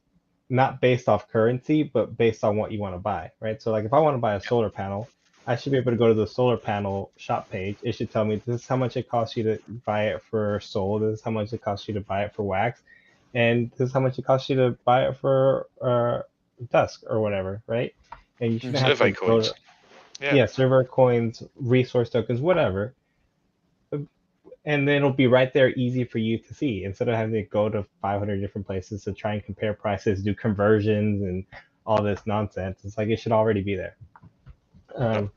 not based off currency, but based on what you want to buy, right? So like if I want to buy a solar panel, I should be able to go to the solar panel shop page. It should tell me this is how much it costs you to buy it for soul. This is how much it costs you to buy it for wax. And this is how much it costs you to buy it for dusk or whatever, right? And you shouldn't have Survey to go coins. to, server coins, resource tokens, whatever. And then it'll be right there, easy for you to see, instead of having to go to 500 different places to try and compare prices, do conversions, and all this nonsense. It's like it should already be there. So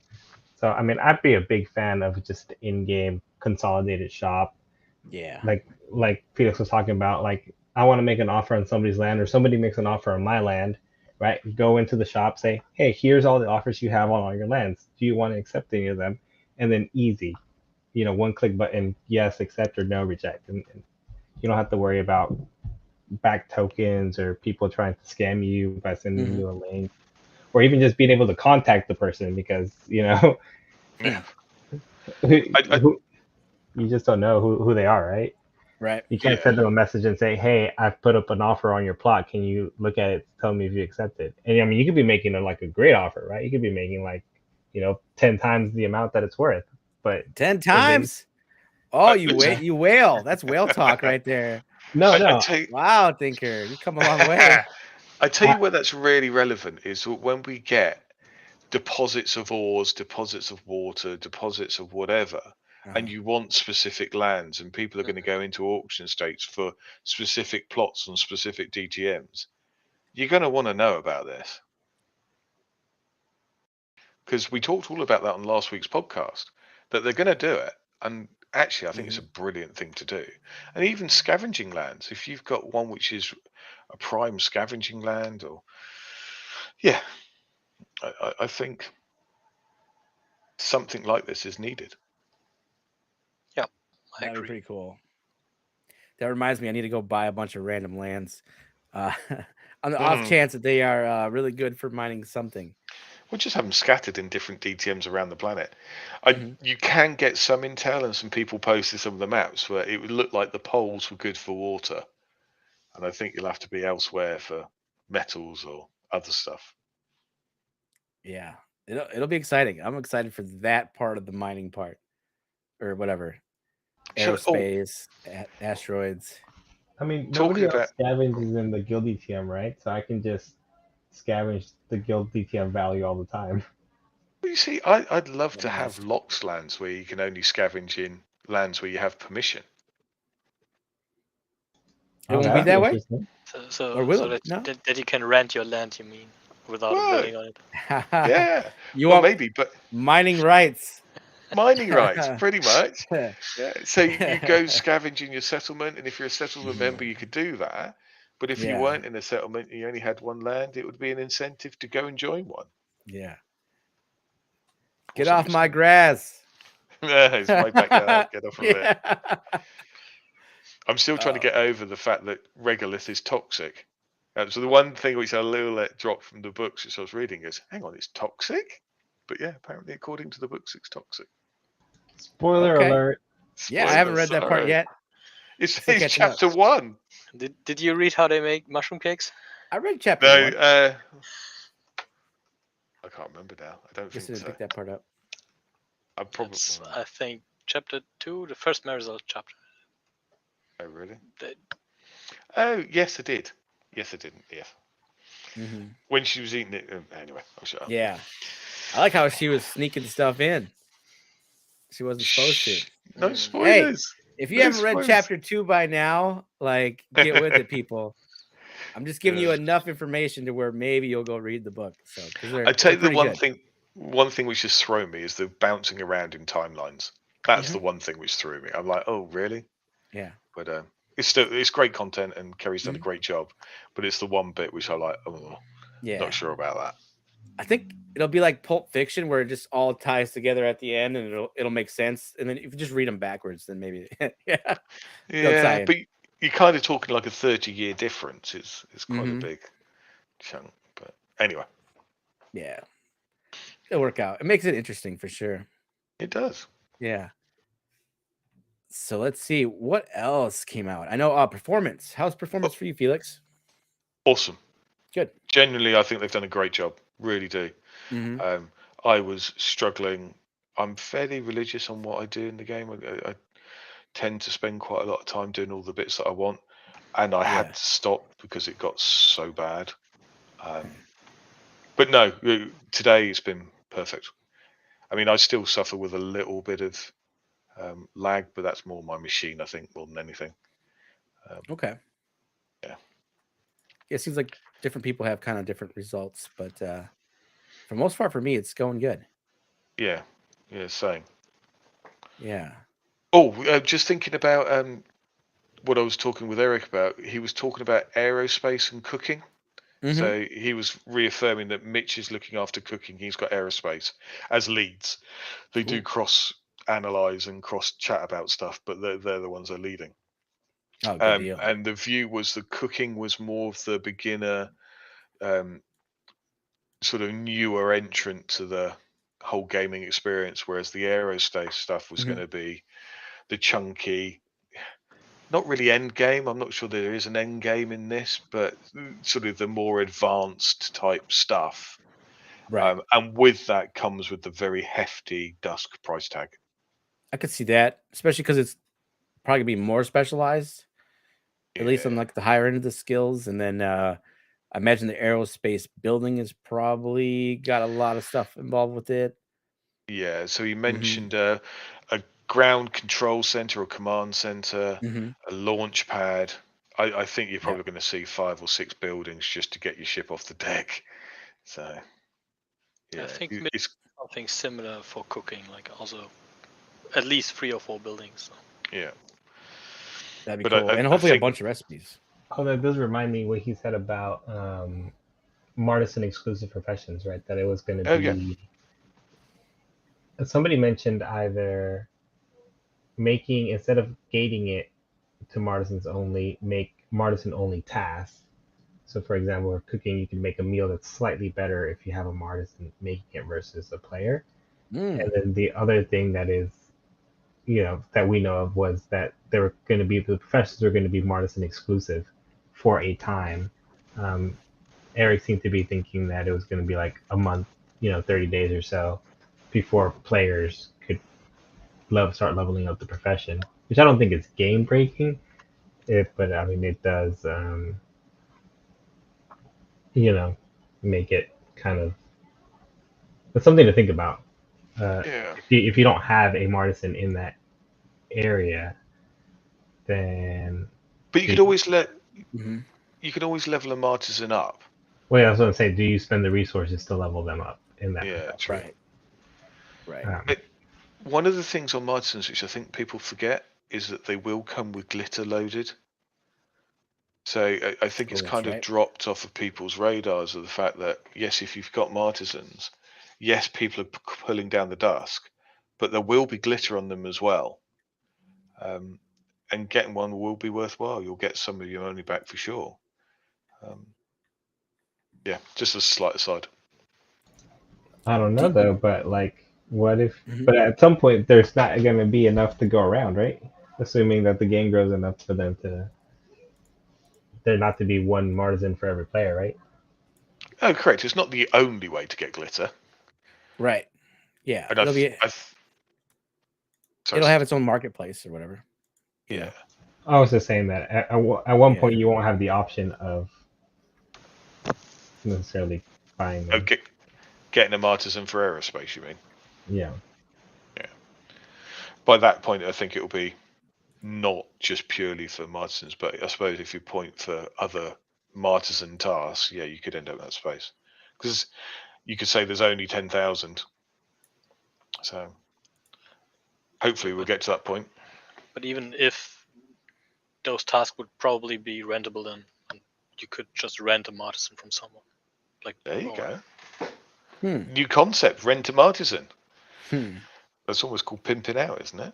I mean, I'd be a big fan of just in-game consolidated shop. Yeah. Like Felix was talking about, like I want to make an offer on somebody's land, or somebody makes an offer on my land, right? Go into the shop, say, hey, here's all the offers you have on all your lands. Do you want to accept any of them? And then easy, one click button, yes, accept, or no, reject. And you don't have to worry about back tokens or people trying to scam you by sending you a link, or even just being able to contact the person because, you just don't know who they are, right? Right. You can't send them a message and say, hey, I've put up an offer on your plot. Can you look at it, tell me if you accept it? And I mean, you could be making a great offer, right? You could be making 10 times the amount that it's worth. But 10 times? You whale. That's whale talk right there. No. Wow, Thinker, you come a long way. I tell you where that's really relevant is when we get deposits of ores, deposits of water, deposits of whatever, and you want specific lands, and people are going to go into auction states for specific plots on specific DTMs, you're going to want to know about this. Because we talked all about that on last week's podcast, that they're going to do it. And actually, I think it's a brilliant thing to do. And even scavenging lands, if you've got one which is a prime scavenging land, or I think something like this is needed. Yeah, that'd be pretty cool. That reminds me, I need to go buy a bunch of random lands on the off chance that they are really good for mining something. We'll just have them scattered in different DTMs around the planet. You can get some intel, and some people posted some of the maps where it would look like the poles were good for water. And I think you'll have to be elsewhere for metals or other stuff. Yeah, it'll be exciting. I'm excited for that part of the mining part, or whatever. Aerospace, asteroids. I mean, nobody else scavenges in the guild DTM, right? So I can just scavenge the guild DTM value all the time. Well, you see, I'd love to have Lox lands where you can only scavenge in lands where you have permission. It won't be that way. So that you can rent your land, you mean, without building on it? Yeah. You want maybe, but mining rights. Mining rights, pretty much. Yeah. So you go scavenging your settlement, and if you're a settlement member, you could do that. But if you weren't in a settlement, and you only had one land, it would be an incentive to go and join one. Yeah. Get off my grass. It's my backyard. Get off of it. I'm still trying to get over the fact that regolith is toxic. So the one thing which I little let drop from the books which I was reading is, hang on, it's toxic? But yeah, apparently according to the books, it's toxic. Spoiler Okay. alert. Yeah, I haven't read that part Sorry. yet. It's Still catching up. chapter 1. Did you read how they make mushroom cakes? I read chapter No, 1. I can't remember now. I don't Just think didn't so. pick that part up. I probably. It's, I think, chapter 2, the first Marisol chapter. Oh really? They- Oh yes, I did. Yes, I didn't. Yeah. Mm-hmm. When she was eating it. Anyway, I'll shut up. Yeah. I like how she was sneaking stuff in. She wasn't supposed to. Shh, no Mm. spoilers. If you No haven't read spoilers. chapter 2 by now, like, get with it, people. I'm just giving you Yeah. enough information to where maybe you'll go read the book. So, because I tell you the pretty one good. thing. One thing which has thrown me is the bouncing around in timelines. That's Mhm. the one thing which threw me. I'm like, oh really? Yeah. But it's great content and Kerry's done a Mhm. great job. But it's the one bit which I like. Oh, Yeah. not sure about that. I think it'll be like Pulp Fiction, where it just all ties together at the end, and it'll make sense. And then if you just read them backwards, then maybe yeah. They'll tie Yeah, in. but you're kind of talking like a 30-year difference. It's quite a Mhm. big chunk. But anyway, Yeah. It'll work out. It makes it interesting for sure. it does. Yeah. So let's see what else came out. I know performance. How's performance for you, Felix? Awesome. Good. Genuinely, I think they've done a great job. Really do. Mm-hmm. I was struggling. I'm fairly religious on what I do in the game. I tend to spend quite a lot of time doing all the bits that I want, and I had Yeah. to stop because it got so bad. But no, today it's been perfect. I mean, I still suffer with a little bit of lag, but that's more my machine, I think, more than anything. Okay. Yeah. It seems like different people have kind of different results, but for the most part, for me, it's going good. Yeah, same. Yeah. Oh, just thinking about what I was talking with Eric about. He was talking about aerospace and cooking. Mm-hmm. So he was reaffirming that Mitch is looking after cooking. He's got aerospace as leads. They do Cool. cross analyze and cross chat about stuff, but they're the ones that are leading. Oh, good deal. And the view was the cooking was more of the beginner, sort of newer entrant to the whole gaming experience, whereas the aerospace stuff was going to be the chunky, not really end game. I'm not sure there is an end game in this, but sort of the more advanced type stuff. Right. And with that comes with the very hefty Dusk price tag. I could see that, especially because it's probably gonna be more specialized, at least on like the higher end of the skills. And then I imagine the aerospace building is probably got a lot of stuff involved with it. Yeah. So he mentioned a ground control center or command center, a launch pad. I think you're probably going to see 5 or 6 buildings just to get your ship off the deck. So yeah, I think it's something similar for cooking, like also at least 3 or 4 buildings. So. yeah. That'd be But cool, and I hopefully a think bunch of recipes. Oh, that does remind me what he said about Martisan exclusive professions, right? That it was going to be. Somebody mentioned either making, instead of gating it to Martisans only, make Martisan only tasks. So, for example, for cooking, you can make a meal that's slightly better if you have a Martisan making it versus a player. And then the other thing that is, that we know of was that there were going to be, the professors are going to be Martisan exclusive for a time. Eric seemed to be thinking that it was going to be like a month, 30 days or so before players could start leveling up the profession, which I don't think is game breaking, but I mean, it does, make it kind of, it's something to think about. If you don't have a Martisan in that area, then. But you could always you could always level a Martisan up. Well, I was going to say, do you spend the resources to level them up in that? Yeah, true. Right. One of the things on Martisans which I think people forget is that they will come with glitter loaded. So I think it's kind of dropped off of people's radars of the fact that, yes, if you've got Martisans, yes, people are pulling down the Dusk, but there will be glitter on them as well. And getting one will be worthwhile. You'll get some of your money back for sure. Yeah, just a slight aside. I don't know though, but like, what if? Mhm. But at some point, there's not going to be enough to go around, right? Assuming that the game grows enough for them to there not to be one Martisan for every player, right? Oh, correct. It's not the only way to get glitter. Right. Yeah. And It'll be. sorry, It'll have its own marketplace or whatever. You yeah. know. I was just saying that at one Yeah. point you won't have the option of necessarily buying them. Getting a Martisan for aerospace, you mean? Yeah. Yeah. By that point, I think it will be not just purely for Martisans, but I suppose if you point for other Martisan tasks, yeah, you could end up in that space. Because you could say there's only 10,000. So hopefully we'll get to that point. But even if those tasks would probably be rentable, then you could just rent a Martisan from someone. Like There you go. Hmm. New concept, rent a Martisan. Hmm. That's almost called pimping out, isn't it?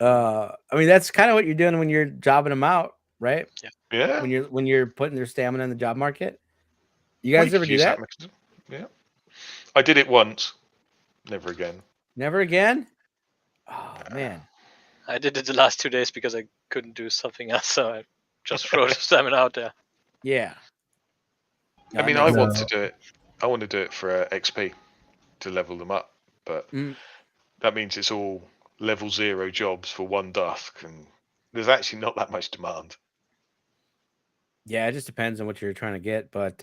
I mean, that's kind of what you're doing when you're jobbing them out, right? Yeah. When you're putting their stamina in the job market. You guys ever do that? Mechanism. Yeah. I did it once. Never again. Never again? Oh man. I did it the last 2 days because I couldn't do something else, so I just throw the stamina out there. Yeah. No, I mean, that I makes want sense. to do it. I want to do it for XP to level them up, but Mm. that means it's all level 0 jobs for one dusk, and there's actually not that much demand. Yeah, it just depends on what you're trying to get, but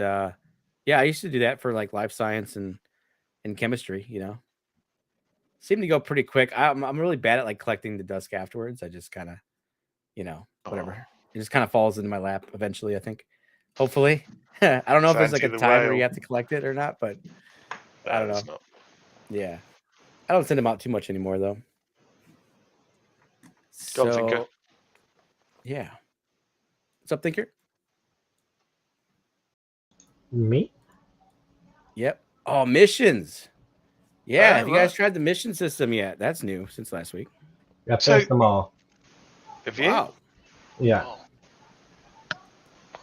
yeah, I used to do that for like life science and chemistry. You know, seemed to go pretty quick. I'm really bad at like collecting the dusk afterwards. I just kind of, you know, whatever. Oh. It just kind of falls into my lap eventually. I think, hopefully. I don't know if there's like Sandy a the time where you whale. have to collect it or not, but I don't know. It's not. Yeah, I don't send them out too much anymore though. Go on, Thinker. So yeah, what's up, Thinker? Me? Yep. Oh, missions. Yeah, have you guys Right. tried the mission system yet? That's new since last week. I finished them all. Have you? Wow. Yeah. Wow.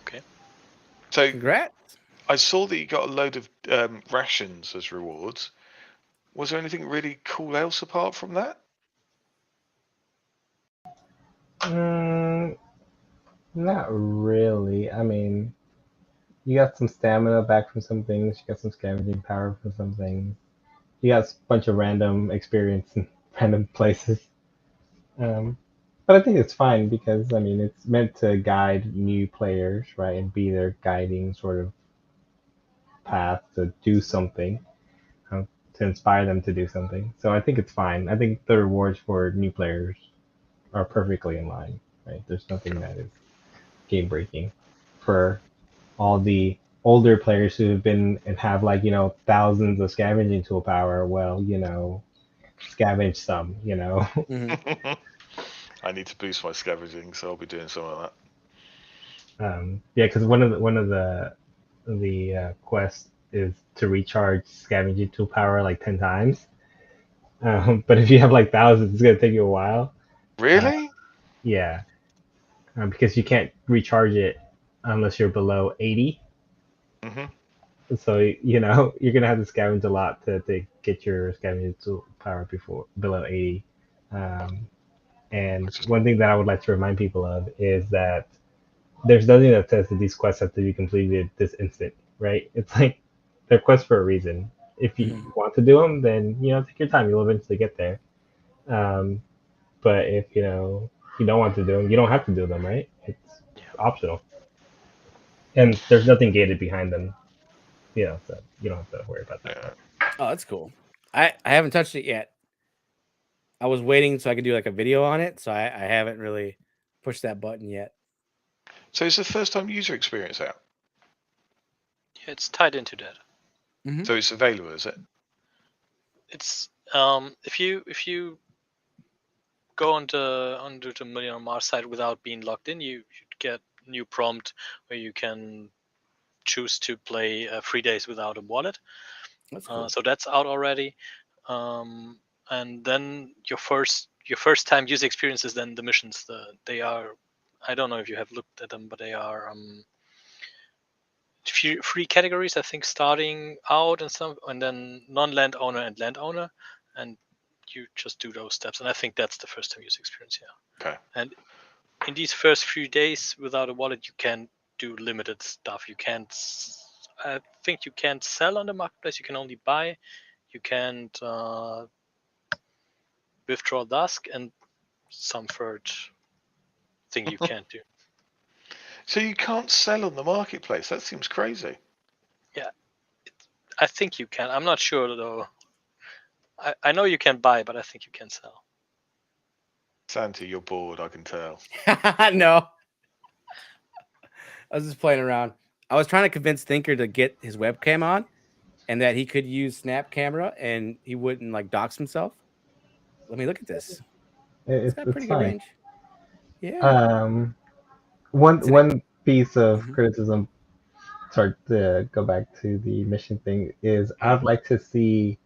Okay. So Congrats. I saw that you got a load of rations as rewards. Was there anything really cool else apart from that? Not really. I mean, you got some stamina back from some things. You got some scavenging power from some things. You got a bunch of random experience in random places. But I think it's fine because I mean it's meant to guide new players, right, and be their guiding sort of path to do something, to inspire them to do something. So I think it's fine. I think the rewards for new players are perfectly in line, right? There's nothing that is game breaking. For all the older players who have been and have like thousands of scavenging tool power, well, scavenge some, Mm-hmm. I need to boost my scavenging, so I'll be doing some of that. Yeah, because one of the quests is to recharge scavenging tool power like 10 times. But if you have like thousands, it's gonna take you a while. Really? Yeah, because you can't recharge it unless you're below 80. Mm-hmm. So you're gonna have to scavenge a lot to get your scavenging tool power before below 80. Um, and one thing that I would like to remind people of is that there's nothing that says that these quests have to be completed this instant, right? It's like they're quests for a reason. If you Mm-hmm. want to do them, then take your time. You'll eventually get there. But if you don't want to do them, you don't have to do them, right? It's optional, and there's nothing gated behind them, so you don't have to worry about that Yeah. part. Oh, that's cool. I haven't touched it yet. I was waiting so I could do like a video on it, so I haven't really pushed that button yet. So it's the first time user experience out. Yeah, it's tied into that. Mm-hmm. So it's available, is it? It's if you go onto the Million on Mars site without being logged in, you get a new prompt where you can choose to play 3 days without a wallet. That's cool. So that's out already. And then your first time user experiences, then the missions, they are I don't know if you have looked at them, but they are three categories, I think, starting out and then non-landowner and landowner, and you just do those steps. And I think that's the first time user experience. Yeah. Okay. And in these first few days, without a wallet, you can do limited stuff. You can't. I think you can't sell on the marketplace. You can only buy. You can't withdraw Dusk, and some third thing you can't do. So you can't sell on the marketplace. That seems crazy. Yeah, I think you can. I'm not sure though. I know you can buy, but I think you can sell. Santi, you're bored. I can tell. No, I was just playing around. I was trying to convince Thinker to get his webcam on, and that he could use Snap Camera, and he wouldn't like dox himself. Let me look at this. It's got pretty good fine. range. Yeah. One piece of Mhm. criticism, sorry to go back to the mission thing, is I'd like to see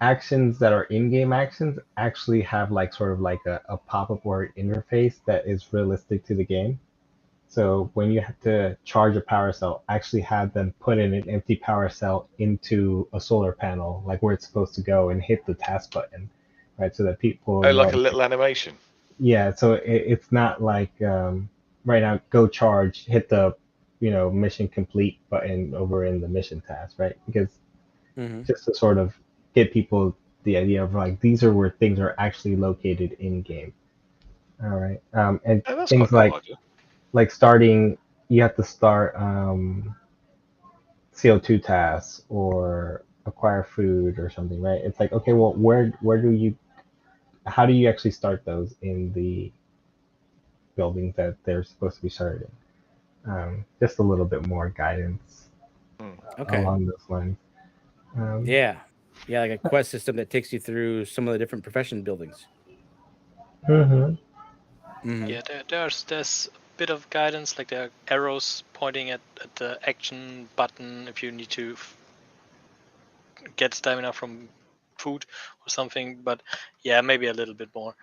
actions that are in-game actions actually have like sort of like a pop-up or interface that is realistic to the game. So when you have to charge a power cell, actually have them put in an empty power cell into a solar panel, like where it's supposed to go, and hit the task button, right? So that people Oh, know. like a little animation. Yeah, so it's not like right now, go charge, hit the mission complete button over in the mission task, right? Because Mhm. just to sort of get people the idea of like these are where things are actually located in game. All right, and Oh, that's things quite a cool idea. like starting, you have to start CO2 tasks or acquire food or something, right? It's like, okay, well, how do you actually start those in the buildings that they're supposed to be started in? Just a little bit more guidance Okay. along those lines. Yeah. Yeah, like a quest system that takes you through some of the different profession buildings. Mm-hmm. Mhm. Yeah, there's a bit of guidance, like there are arrows pointing at the action button if you need to get stamina from food or something. But yeah, maybe a little bit more.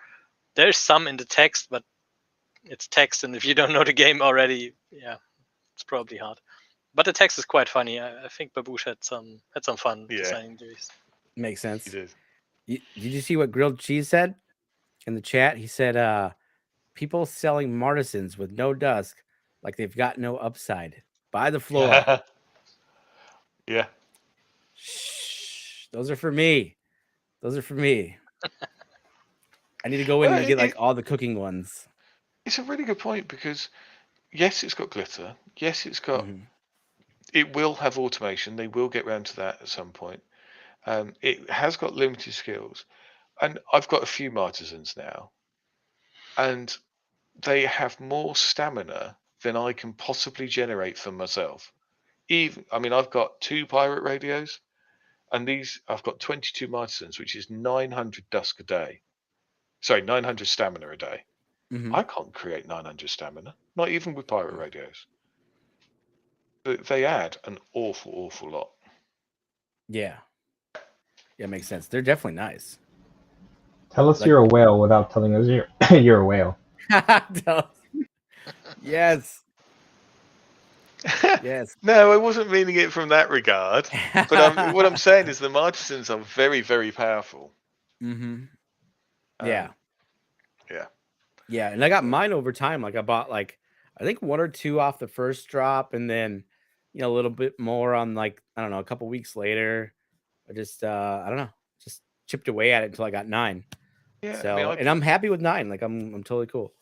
There's some in the text, but it's text, and if you don't know the game already, yeah, it's probably hard. But the text is quite funny. I think Babouche had some fun Yeah. designing these. Makes It sense. is. Did you see what Grilled Cheese said in the chat? He said, people selling Martisans with no dusk, like they've got no upside. Buy the floor. Yeah. Shh. Those are for me. Those are for me. I need to go in Well, and get like all the cooking ones. it's a really good point because yes, it's got glitter. Yes, Mhm. it will have automation. They will get round to that at some point. It has got limited skills, and I've got a few Martisans now, and they have more stamina than I can possibly generate for myself. I mean, I've got 2 pirate radios, and I've got 22 Martisans, which is 900 dusk a day. Sorry, 900 stamina a day. Mhm. I can't create 900 stamina, not even with pirate radios. But they add an awful lot. Yeah. Yeah, makes sense. They're definitely nice. Tell us Like you're a whale without telling us you're you're a whale. yes. Yes. No, I wasn't meaning it from that regard. But what I'm saying is the Martisans are very powerful. Mhm. Yeah. Um, yeah. Yeah, and I got mine over time. Like I bought like I think 1 or 2 off the first drop, and then a little bit more on like I don't know, a couple weeks later. I just I don't know, just chipped away at it until I got 9. Yeah, I mean, So, and I'm happy with 9. Like I'm totally cool.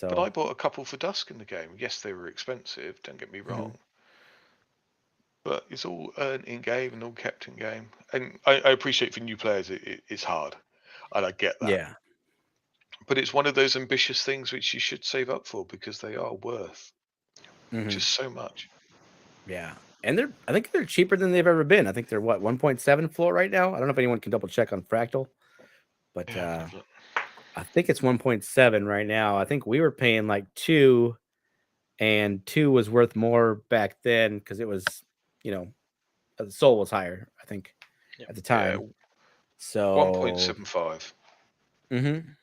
but I So, bought a couple for Dusk in the game. Yes, they were expensive. Don't get me mhm. wrong, but it's all earned in game and all kept in game. And I appreciate for new players, it's hard, and I get that. Yeah. But it's one of those ambitious things which you should save up for because they are worth Mhm. just so much. Yeah. And I think they're cheaper than they've ever been. I think they're what 1.7 floor right now. I don't know if anyone can double check on Fractal, but Yeah, have another look. I think it's 1.7 right now. I think we were paying like 2, and 2 was worth more back then because it was, you know, the soul was higher, I think, Yeah. at the Yeah, time. So, 1.75. mhm.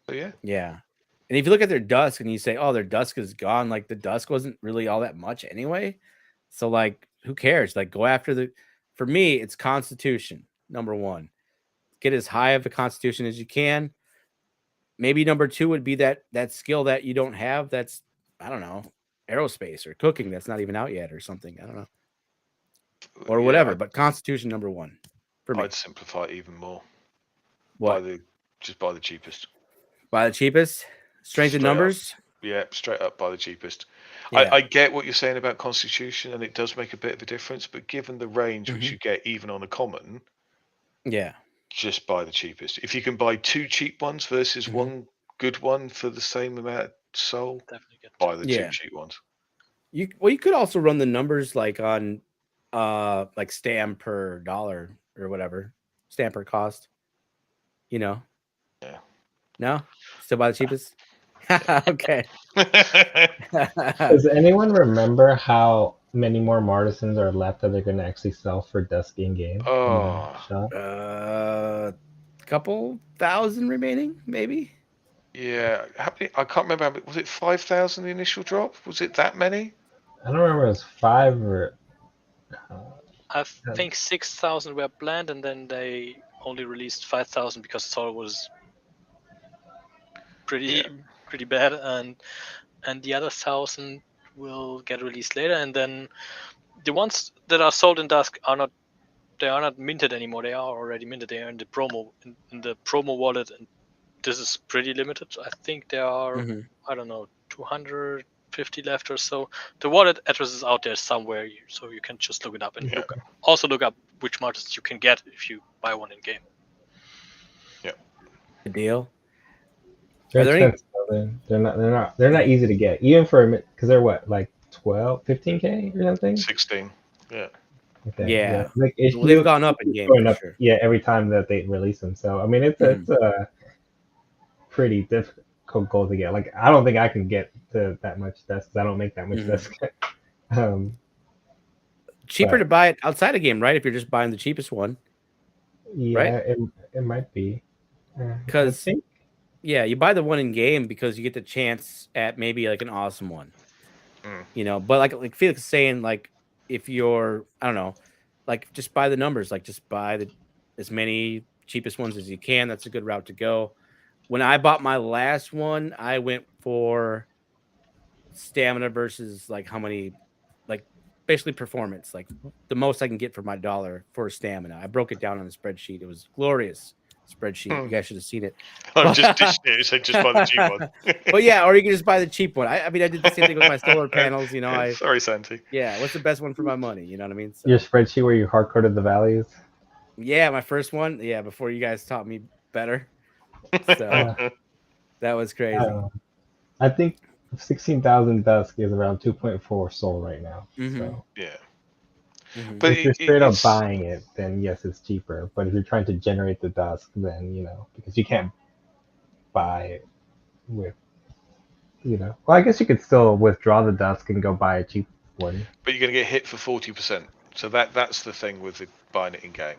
So yeah, Yeah. And if you look at their dusk and you say, "Oh, their dusk is gone," like the dusk wasn't really all that much anyway. So like, who cares? Like, go after the. For me, it's Constitution number one. Get as high of a Constitution as you can. Maybe number two would be that skill that you don't have. That's, I don't know, aerospace or cooking. That's not even out yet or something. I don't know, or Yeah, whatever. But Constitution number one for me. I'd simplify it even more. What? Just buy the cheapest. Buy the cheapest. Strength in Straight up. numbers. Yeah, straight up buy the cheapest. Yeah. I get what you're saying about Constitution, and it does make a bit of a difference. But given the range which Mhm. you get even on a common, Yeah. just buy the cheapest. If you can buy two cheap ones versus Mhm. one good one for the same amount of soul, Definitely get buy the Yeah. two cheap ones. You could also run the numbers like on like stamp per dollar or whatever. Stamp per cost. You know. Yeah. No? Still buy the cheapest? Okay. Does anyone remember how many more Martisans are left that they're going to actually sell for dusk in game? Oh. Couple thousand remaining, maybe. Yeah. How many? I can't remember. Was it 5,000 the initial drop? Was it that many? I don't remember if it was 5 or. I think 6,000 were planned, and then they only released 5,000 because the soil was pretty bad, and the other 1,000 will get released later. And then the ones that are sold in dusk are not minted anymore. They are already minted. They are in the promo in the promo wallet, and this is pretty limited. I think there are I don't know 250 left or so. The wallet address is out there somewhere, so you can just look it up and look up which Martins you can get if you buy one in game. Yeah. Good deal. They're Are there any- expensive. They're not easy to get, even for because they're what, like 12, 15K or something. 16. Yeah. Okay. Yeah. Like Well, they've gone up in game for sure. Yeah, every time that they release them. So I mean, it's a pretty difficult goal to get. Like I don't think I can get to that much dust because I don't make that much dust. Cheaper to buy it outside a game, right? If you're just buying the cheapest one. Yeah, right? it might be. Because you buy the one in game because you get the chance at maybe like an awesome one. You know, but like Felix is saying, like if you're, I don't know, like just buy the numbers, like just buy as many cheapest ones as you can. That's a good route to go. When I bought my last one, I went for stamina versus like how many, like basically performance, like the most I can get for my dollar for stamina. I broke it down on the spreadsheet. It was glorious spreadsheet. You guys should have seen it. I'm just dishing it, so just buy the cheap one. But yeah, or you can just buy the cheap one. I mean, I did the same thing with my solar panels. You know, sorry, Santi. Yeah, what's the best one for my money? You know what I mean? So, your spreadsheet where you hard coded the values. Yeah, my first one. Yeah, before you guys taught me better. So that was crazy. I think 16,000 dusk is around 2.4 soul right now. So yeah. But if you're straight up buying it, then yes, it's cheaper. But if you're trying to generate the dusk, then because you can't buy it with well, I guess you could still withdraw the dusk and go buy a cheap one. But you're going to get hit for 40%. So that's the thing with buying it in game.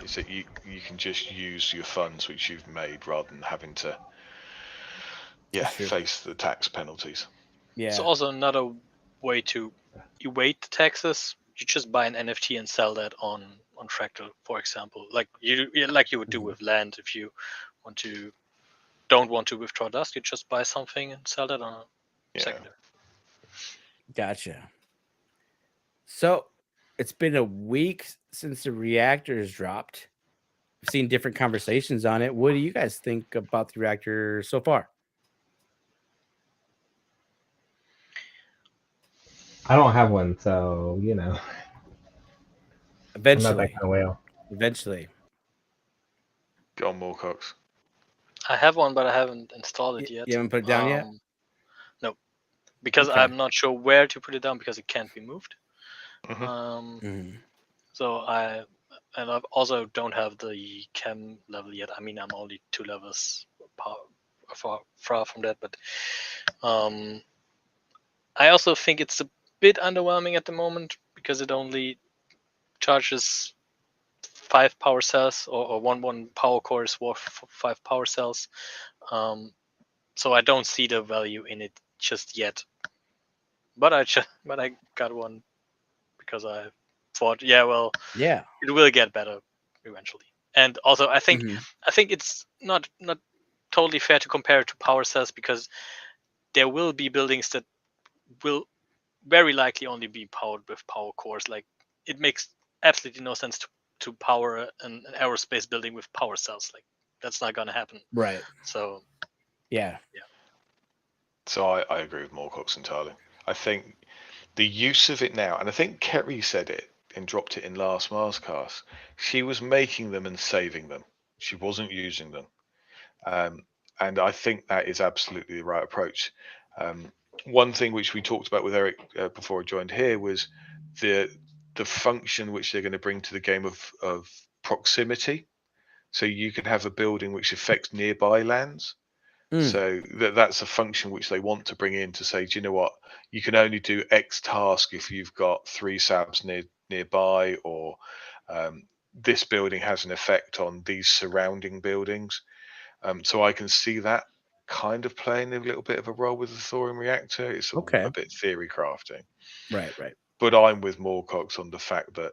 Is that you can just use your funds which you've made rather than having to face the tax penalties. Yeah. It's also another way to evade the taxes. You just buy an NFT and sell that on Fractal, for example, like you would do with land. If you don't want to withdraw dust, you just buy something and sell that on a secondary. Gotcha. So it's been a week since the reactor has dropped. I've seen different conversations on it. What do you guys think about the reactor so far? I don't have one, so Eventually, I'm not that kind of whale. Eventually, go on, Moorcox. I have one, but I haven't installed it yet. You haven't put it down yet? No, because I'm not sure where to put it down because it can't be moved. So I also don't have the chem level yet. I mean, I'm only 2 levels far from that, but I also think it's a bit underwhelming at the moment because it only charges 5 power cells, or one power core is worth 5 power cells. So I don't see the value in it just yet. But I got one because I thought, yeah, well, Yeah. it will get better eventually. And also, I think Mhm. it's not totally fair to compare it to power cells, because there will be buildings that will very likely only be powered with power cores. Like, it makes absolutely no sense to power an aerospace building with power cells. Like, that's not going to happen. Right. So Yeah. So I agree with Moorcock's entirely. I think the use of it now, and I think Kerry said it and dropped it in last Marscast, she was making them and saving them. She wasn't using them. And I think that is absolutely the right approach. One thing which we talked about with Eric before I joined here was the function which they're going to bring to the game of proximity. So you can have a building which affects nearby lands. So that's a function which they want to bring in to say, do you know what? You can only do X task if you've got 3 SABs nearby, or this building has an effect on these surrounding buildings. So I can see that kind of playing a little bit of a role with the thorium reactor. It's all Okay. a bit theory crafting. Right. But I'm with Moorcox on the fact that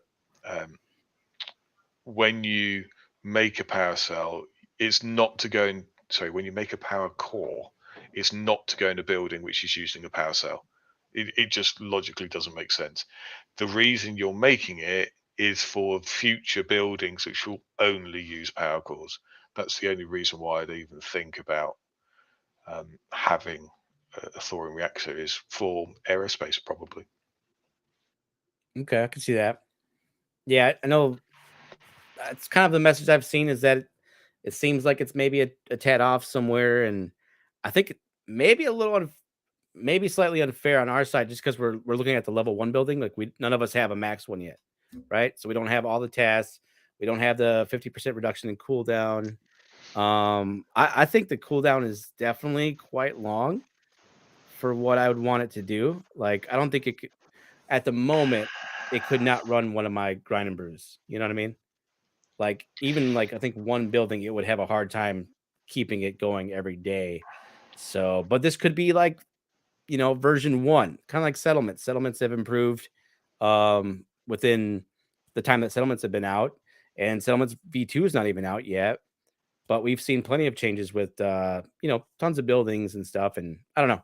when you make a power cell, it's not to go in. Sorry, when you make a power core, it's not to go in a building which is using a power cell. It just logically doesn't make sense. The reason you're making it is for future buildings which will only use power cores. That's the only reason why I'd even think about having a thorium reactor, is for aerospace, probably. Okay, I can see that. Yeah, I know. That's kind of the message I've seen, is that it seems like it's maybe a tad off somewhere, and I think maybe a little maybe slightly unfair on our side, just because we're looking at the level 1 building. Like, none of us have a max one yet, right? So we don't have all the tasks. We don't have the 50% reduction in cooldown. I think the cooldown is definitely quite long for what I would want it to do. Like, I don't think it could, at the moment, it could not run one of my grind and brews. You know what I mean? Like, even like, I think one building, it would have a hard time keeping it going every day. So, but this could be like, version 1, kind of like settlements. Settlements have improved within the time that settlements have been out, and settlements V2 is not even out yet. But we've seen plenty of changes with tons of buildings and stuff, and I don't know.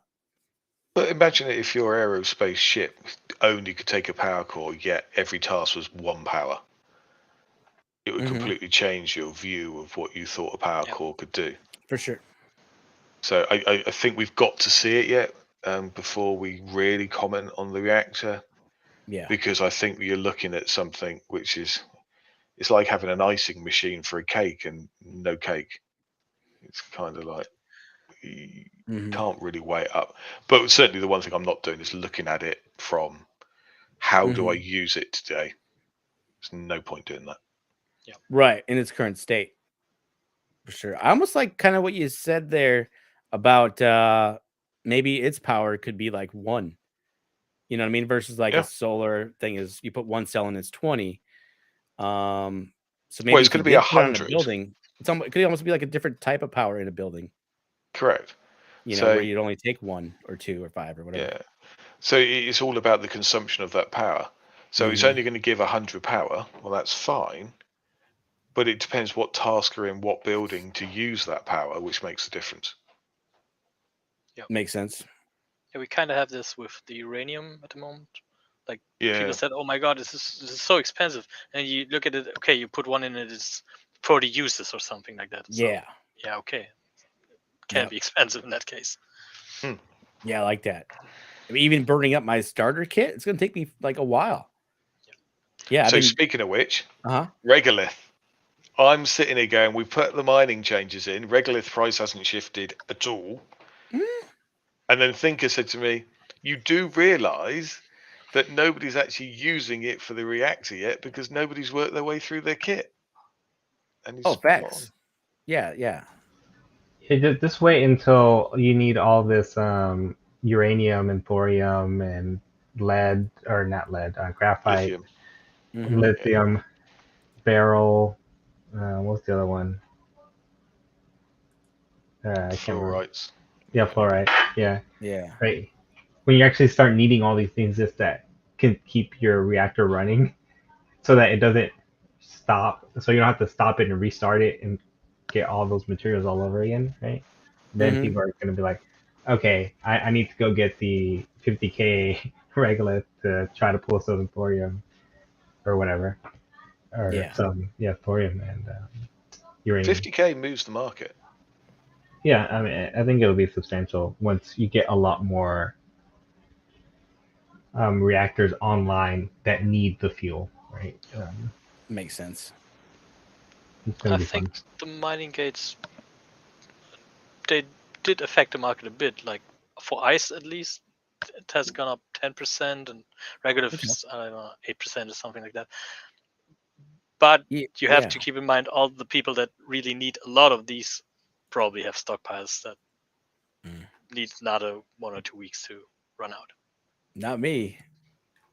But imagine if your aerospace ship only could take a power core, yet every task was 1 power. It would completely change your view of what you thought a power core could do. For sure. So I think we've got to see it yet before we really comment on the reactor. Yeah. Because I think you're looking at something which is, it's like having an icing machine for a cake and no cake. It's kind of like you can't really weigh it up. But certainly the one thing I'm not doing is looking at it from how do I use it today. There's no point doing that. Right, in its current state. For sure. I almost like kind of what you said there about maybe its power could be like 1. You know what I mean? Versus like a solar thing is you put 1 cell and it's 20. So maybe it's if you going to be did put it on a 100. building, it could almost be like a different type of power in a building. Correct. Where you'd only take 1 or 2 or 5 or whatever. Yeah. So it's all about the consumption of that power. So it's only going to give 100 power. Well, that's fine. But it depends what task you're in, what building to use that power, which makes the difference. Yeah, makes sense. Yeah, we kind of have this with the uranium at the moment. Like, Yeah. people said, "Oh my God, this is so expensive," and you look at it. Okay, you put 1 in it, it's 40 uses or something like that. Yeah. So, yeah. Okay. Can be expensive in that case. Yeah, I like that. I mean, even burning up my starter kit, it's going to take me like a while. Yeah. So speaking of which, Uh-huh. Regolith. I'm sitting here going, we put the mining changes in. Regolith price hasn't shifted at all. And then Thinker said to me, you do realise that nobody's actually using it for the reactor yet because nobody's worked their way through their kit. And he's facts. Yeah. Just wait until you need all this uranium and thorium and lead, or not lead, graphite, lithium, beryl. What's the other one? I can't remember. Fluorites. Yeah, fluoride. Yeah, Yeah. right. When you actually start needing all these things just that can keep your reactor running, so that it doesn't stop, so you don't have to stop it and restart it and get all those materials all over again, right? Then Mhm. people are going to be like, okay, I need to go get the 50K regolith to try to pull some thorium or whatever, or Yeah. some thorium and uranium. 50K moves the market. Yeah, I mean, I think it'll be substantial once you get a lot more reactors online that need the fuel, right? Makes sense. It's going I to be think fun. the mining gates, they did affect the market a bit. Like for ice, at least, it has gone up 10%, and regular, Okay. I don't know, 8% or something like that. But you have Yeah. to keep in mind all the people that really need a lot of these probably have stockpiles that Mm. need another 1 or 2 weeks to run out. Not me.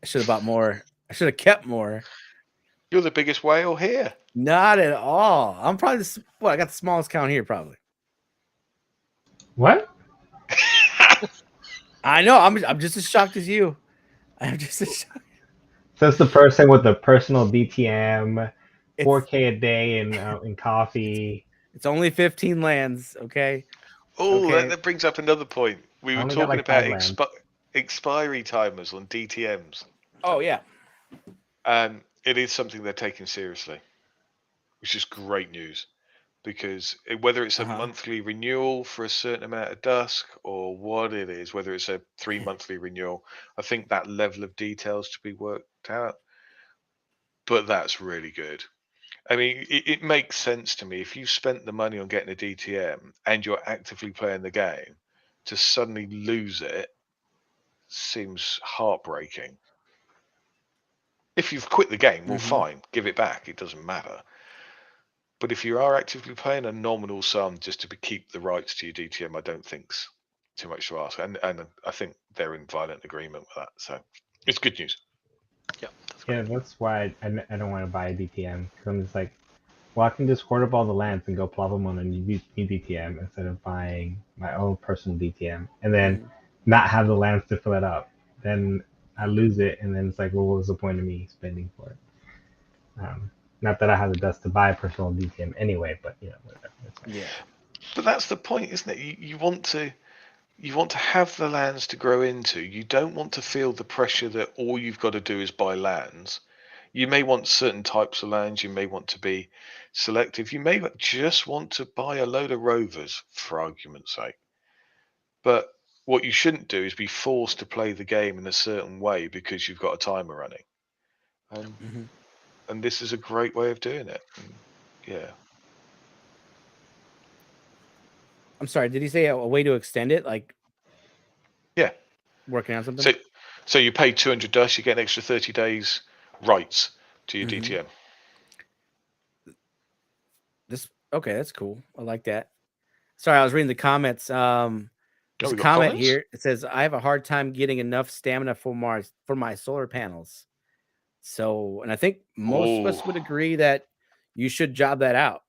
I should have bought more. I should have kept more. You're the biggest whale here. Not at all. I'm probably what I got the smallest count here, probably. What? I know. I'm just as shocked as you. I'm just as shocked. Says the person with the personal DTM, It's 4K a day in coffee. it's only 15 lands. Okay. Oh, Okay. that brings up another point. We I were only got talking like about 5 lands. expiry timers on DTMs. Oh yeah. It is something they're taking seriously, which is great news. Because whether it's a monthly renewal for a certain amount of dusk or what it is, whether it's a 3 monthly renewal, I think that level of details to be worked out. But that's really good. I mean, it makes sense to me. If you spent the money on getting a DTM and you're actively playing the game, to suddenly lose it seems heartbreaking. If you've quit the game, well, fine, give it back. It doesn't matter. But if you are actively playing, a nominal sum just to keep the rights to your DTM, I don't think's too much to ask. And I think they're in violent agreement with that. So it's good news. Yeah, that's Yeah, great. that's why I don't want to buy a DTM. Because I'm just like, well, I can just hoard up all the lands and go plop them on a new DTM instead of buying my own personal DTM and then not have the lands to fill it up. Then I lose it, and then it's like, well, what was the point of me spending for it? Not that I have the dust to buy a personal DTM anyway, but whatever. Yeah. But that's the point, isn't it? You want to have the lands to grow into. You don't want to feel the pressure that all you've got to do is buy lands. You may want certain types of lands. You may want to be selective. You may just want to buy a load of rovers, for argument's sake. But what you shouldn't do is be forced to play the game in a certain way because you've got a timer running. And this is a great way of doing it. Yeah. I'm sorry. Did he say a way to extend it? Like, Yeah. working on something? So you pay 200 dust, you get an extra 30 days rights to your DTM. Okay, that's cool. I like that. Sorry, I was reading the comments. There's a we got comment comments? here. It says, "I have a hard time getting enough stamina for my solar panels." So, and I think most of us would agree that you should job that out.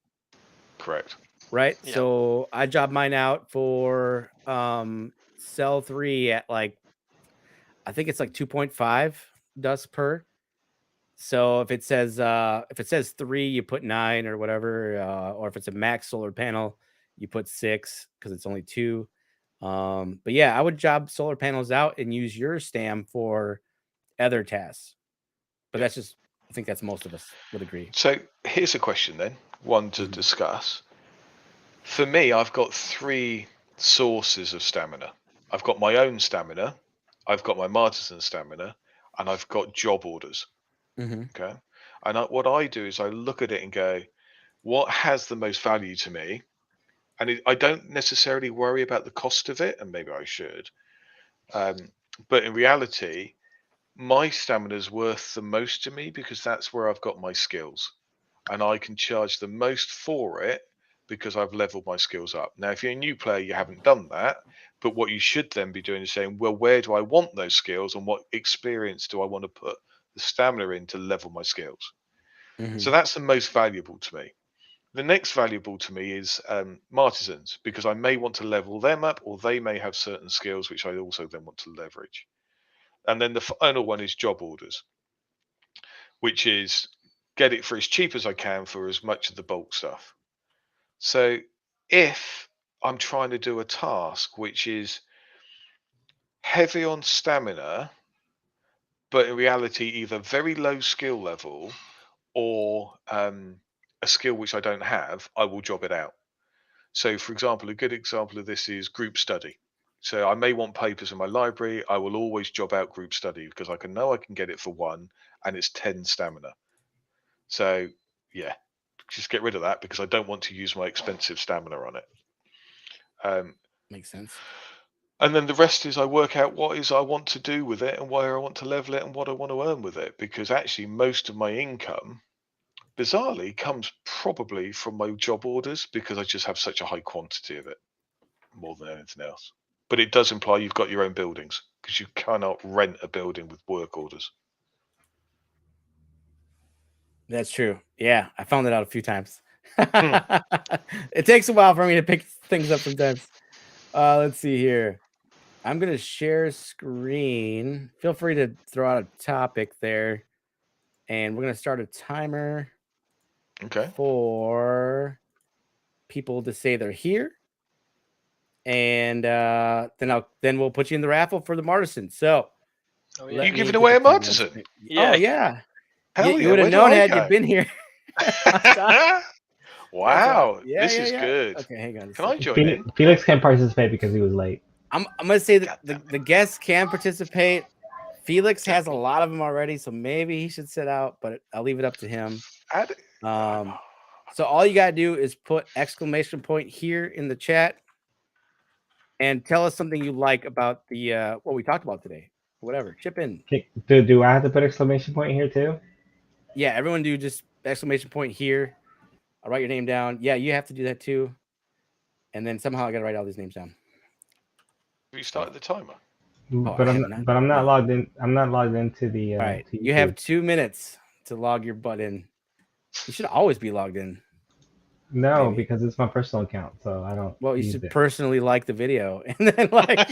Correct. Right? Yeah. So I job mine out for cell 3 at like, I think it's like 2.5 dust per. So if it says 3, you put 9 or whatever, or if it's a max solar panel, you put 6 because it's only 2. But yeah, I would job solar panels out and use your stam for other tasks. But that's just, I think that's most of us would agree. So here's a question then, one to discuss. For me, I've got 3 sources of stamina. I've got my own stamina, I've got my Martisan stamina, and I've got job orders. Okay. And what I do is I look at it and go, what has the most value to me? And I don't necessarily worry about the cost of it, and maybe I should. But in reality, my stamina is worth the most to me because that's where I've got my skills. And I can charge the most for it because I've leveled my skills up. Now, if you're a new player, you haven't done that. But what you should then be doing is saying, well, where do I want those skills and what experience do I want to put the stamina in to level my skills? So that's the most valuable to me. the next valuable to me is Martisans, because I may want to level them up, or they may have certain skills which I also then want to leverage. And then the final one is job orders, which is get it for as cheap as I can for as much of the bulk stuff. So if I'm trying to do a task which is heavy on stamina, but in reality either very low skill level or a skill which I don't have, I will job it out. So, for example, a good example of this is group study. So I may want papers in my library. I will always job out group study because I know I can get it for 1 and it's 10 stamina. So yeah, just get rid of that because I don't want to use my expensive stamina on it. Makes sense. And then the rest is I work out what is I want to do with it and where I want to level it and what I want to earn with it. Because actually most of my income, bizarrely, comes probably from my job orders because I just have such a high quantity of it more than anything else. But it does imply you've got your own buildings because you cannot rent a building with work orders. That's true. Yeah, I found that out a few times. It takes a while for me to pick things up sometimes. Let's see here. I'm going to share screen. Feel free to throw out a topic there. And we're going to start a timer for people to say they're here. And then we'll put you in the raffle for the Martisan. So you giving away a Martisan? Yeah. Oh yeah. Hell you would have known had you been here. Wow, yeah, this is good. Okay, hang on. Can I join in? Felix can't participate because he was late. I'm gonna say that the guests can participate. Felix has a lot of them already, so maybe he should sit out, but I'll leave it up to him. So all you gotta do is put exclamation point here in the chat and tell us something you like about the what we talked about today. Whatever, chip in. Okay, do I have to put exclamation point here too? Yeah, everyone do just exclamation point here. I'll write your name down. Yeah, you have to do that too. And then somehow I gotta write all these names down. Have you started the timer? But I'm not logged in. I'm not logged into the. All right, you have 2 minutes to log your butt in. You should always be logged in. No, because it's my personal account, so I don't. Well, you should personally like the video, and then like.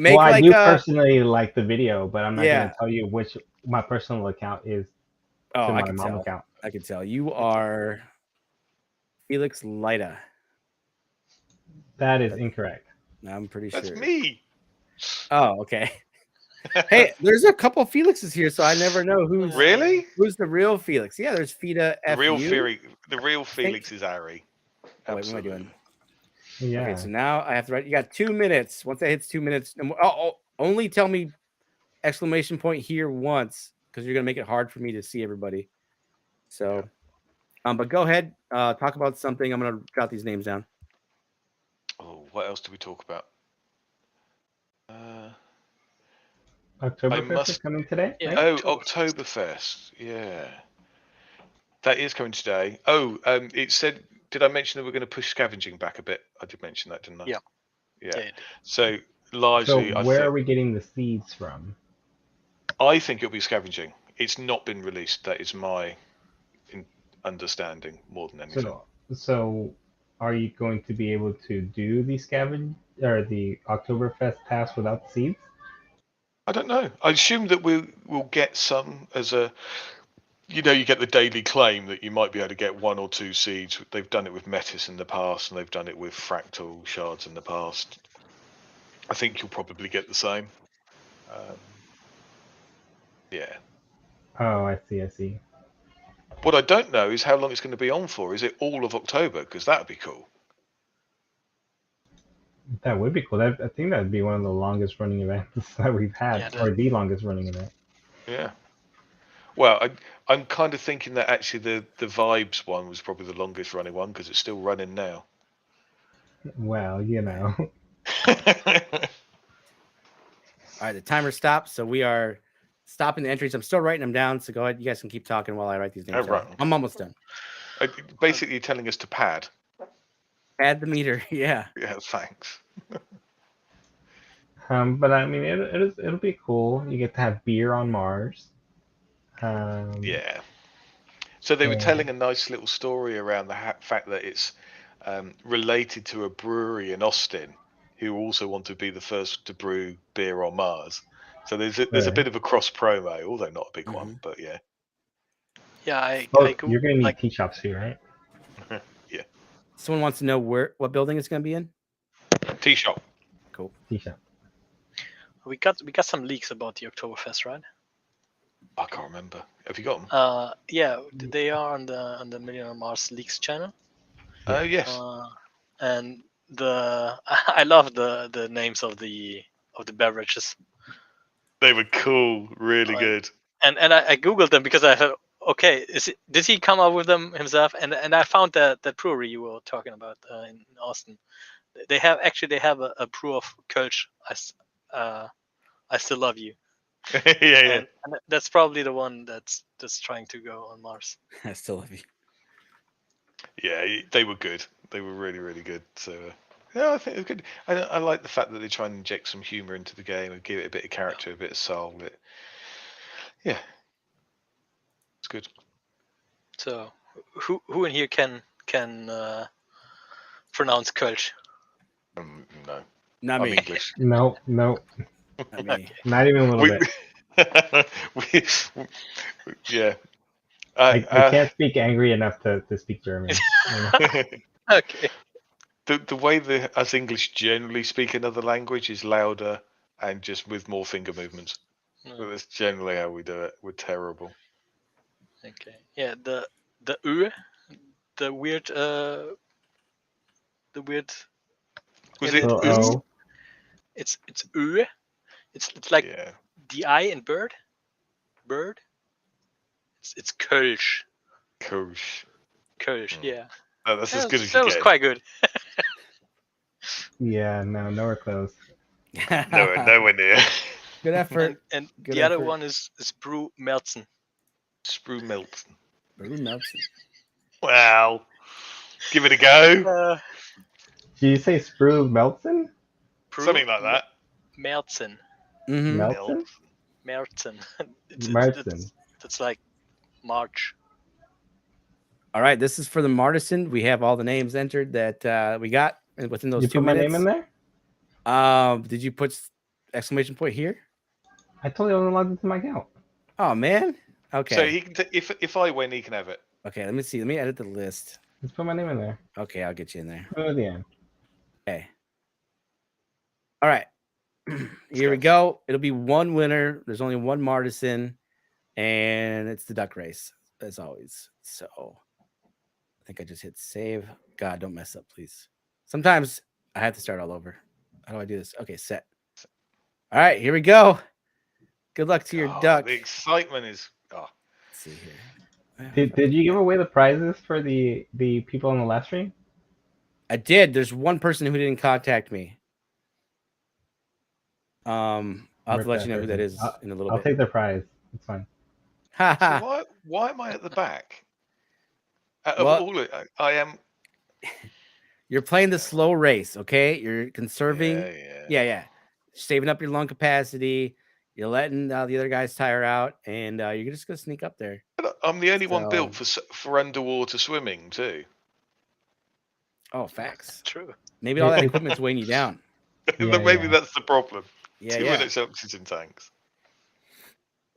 I do personally like the video, but I'm not going to tell you which my personal account is. Oh, I can tell. Account. I can tell. You are Felix Lida. That is incorrect. I'm pretty sure. That's me. Oh, okay. Hey, there's a couple Felixes here, so I never know who's the real Felix. Yeah, there's Fida FTUE. The real Felix is Ari. Oh, wait, what am I doing? Yeah. Okay, so now I have to write. You got 2 minutes. Once that hits 2 minutes, only tell me exclamation point here once, because you're gonna make it hard for me to see everybody. So, but go ahead, talk about something. I'm gonna jot these names down. Oh, what else do we talk about? Oktoberfest is coming today. Yeah. Right? Oh, Oktoberfest. Yeah, that is coming today. Oh, it said. Did I mention that we're going to push scavenging back a bit? I did mention that, didn't I? Yeah. So largely, where are we getting the seeds from? I think it'll be scavenging. It's not been released. That is my understanding more than anything. So are you going to be able to do the scavenge or the Oktoberfest pass without the seeds? I don't know. I assume that we'll get some as a, you get the daily claim that you might be able to get 1 or 2 seeds. They've done it with Metis in the past, and they've done it with fractal shards in the past. I think you'll probably get the same. Yeah. Oh, I see. What I don't know is how long it's going to be on for. Is it all of October? Because that would be cool. That would be cool. I think that would be one of the longest running events that we've had, or the longest running event. Yeah. Well, I'm kind of thinking that actually the Vibes one was probably the longest running one because it's still running now. Well, All right, the timer stopped, so we are stopping the entries. I'm still writing them down, so go ahead. You guys can keep talking while I write these names down. I'm almost done. Basically, you're telling us to pad. Add the meter, yeah. Yeah, thanks. But I mean, it'll be cool. You get to have beer on Mars. Yeah. So they were Yeah. telling a nice little story around the fact that it's related to a brewery in Austin who also want to be the first to brew beer on Mars. So there's a Right. bit of a cross promo, although not a big one, Mhm. but yeah. Yeah, I Oh, go you're gonna need like tea shops too, right? Someone wants to know what building it's going to be in. Tea shop. Cool. Tea shop. we got some leaks about the Oktoberfest, right? I can't remember. Have you got them? Yeah, they are on the Millionaire Mars Leaks channel. Oh yes. And I love the names of the beverages. They were cool, really Like- good. And I googled them because I thought, okay, did he come up with them himself? And I found that brewery you were talking about in Austin. They have a brew of Kölsch. I still love you. yeah. And that's probably the one that's trying to go on Mars. I still love you. Yeah, they were good. They were really, really good. So, yeah, I think it was good. I like the fact that they try and inject some humor into the game and give it a bit of character, a bit of soul. Yeah, it's good. So who in here can pronounce Kölsch? No, Not I'm me. English. No, Not me. not even a little We, bit. yeah. I can't speak angry enough to speak German. You know? Okay. The way that us English generally speak another language is louder and just with more finger movements. No. That's generally how we do it. We're terrible. Okay. Yeah. The Ö, the weird Was Yeah, it? So, it's- oh, it's Ö. It's like Yeah. the I in bird. Bird. It's Kölsch. Kölsch. Kölsch. Mm. Yeah. Oh, that's as good as That you was get. quite good. yeah, no, nowhere close. Nowhere near. Good effort. And Good the other effort. one is Brew Melzen. Sprue Milton. Brew Melton. Well, give it a go. Did you say Sprue Melton? Brew Something like that. Melzen. Mm-hmm. Melton? Melzen. Martin. That's like March. All right, this is for the Martisan. We have all the names entered that we got within those You 2 put my minutes. name in there? Did you put exclamation point here? I told you I was logged into my account. Oh man. Okay. So he can. If I win, he can have it. Okay. Let me see. Let me edit the list. Just put my name in there. Okay, I'll get you in there. Put it at the end. Okay. All right. Here we go. It'll be one winner. There's only one Martisan, and it's the duck race as always. So I think I just hit save. God, don't mess up, please. Sometimes I have to start all over. How do I do this? Okay, set. All right, here we go. Good luck to your duck. The excitement is. Oh. Let's see here. Did you give away the prizes for the people on the last stream? I did. There's one person who didn't contact me. I'll have to let you know who that is in a little I'll bit. take the prize. It's fine. So why am I at the back? Of Well- all I am. You're playing the slow race, okay? You're conserving. Yeah. Yeah. Saving up your lung capacity. You're letting the other guys tire out, and you're just gonna sneak up there. But I'm the only one So- built for underwater swimming too. Oh, facts. True. Maybe all that equipment's weighing you down. Maybe Yeah. that's the problem. Yeah, 2 yeah. minutes oxygen tanks.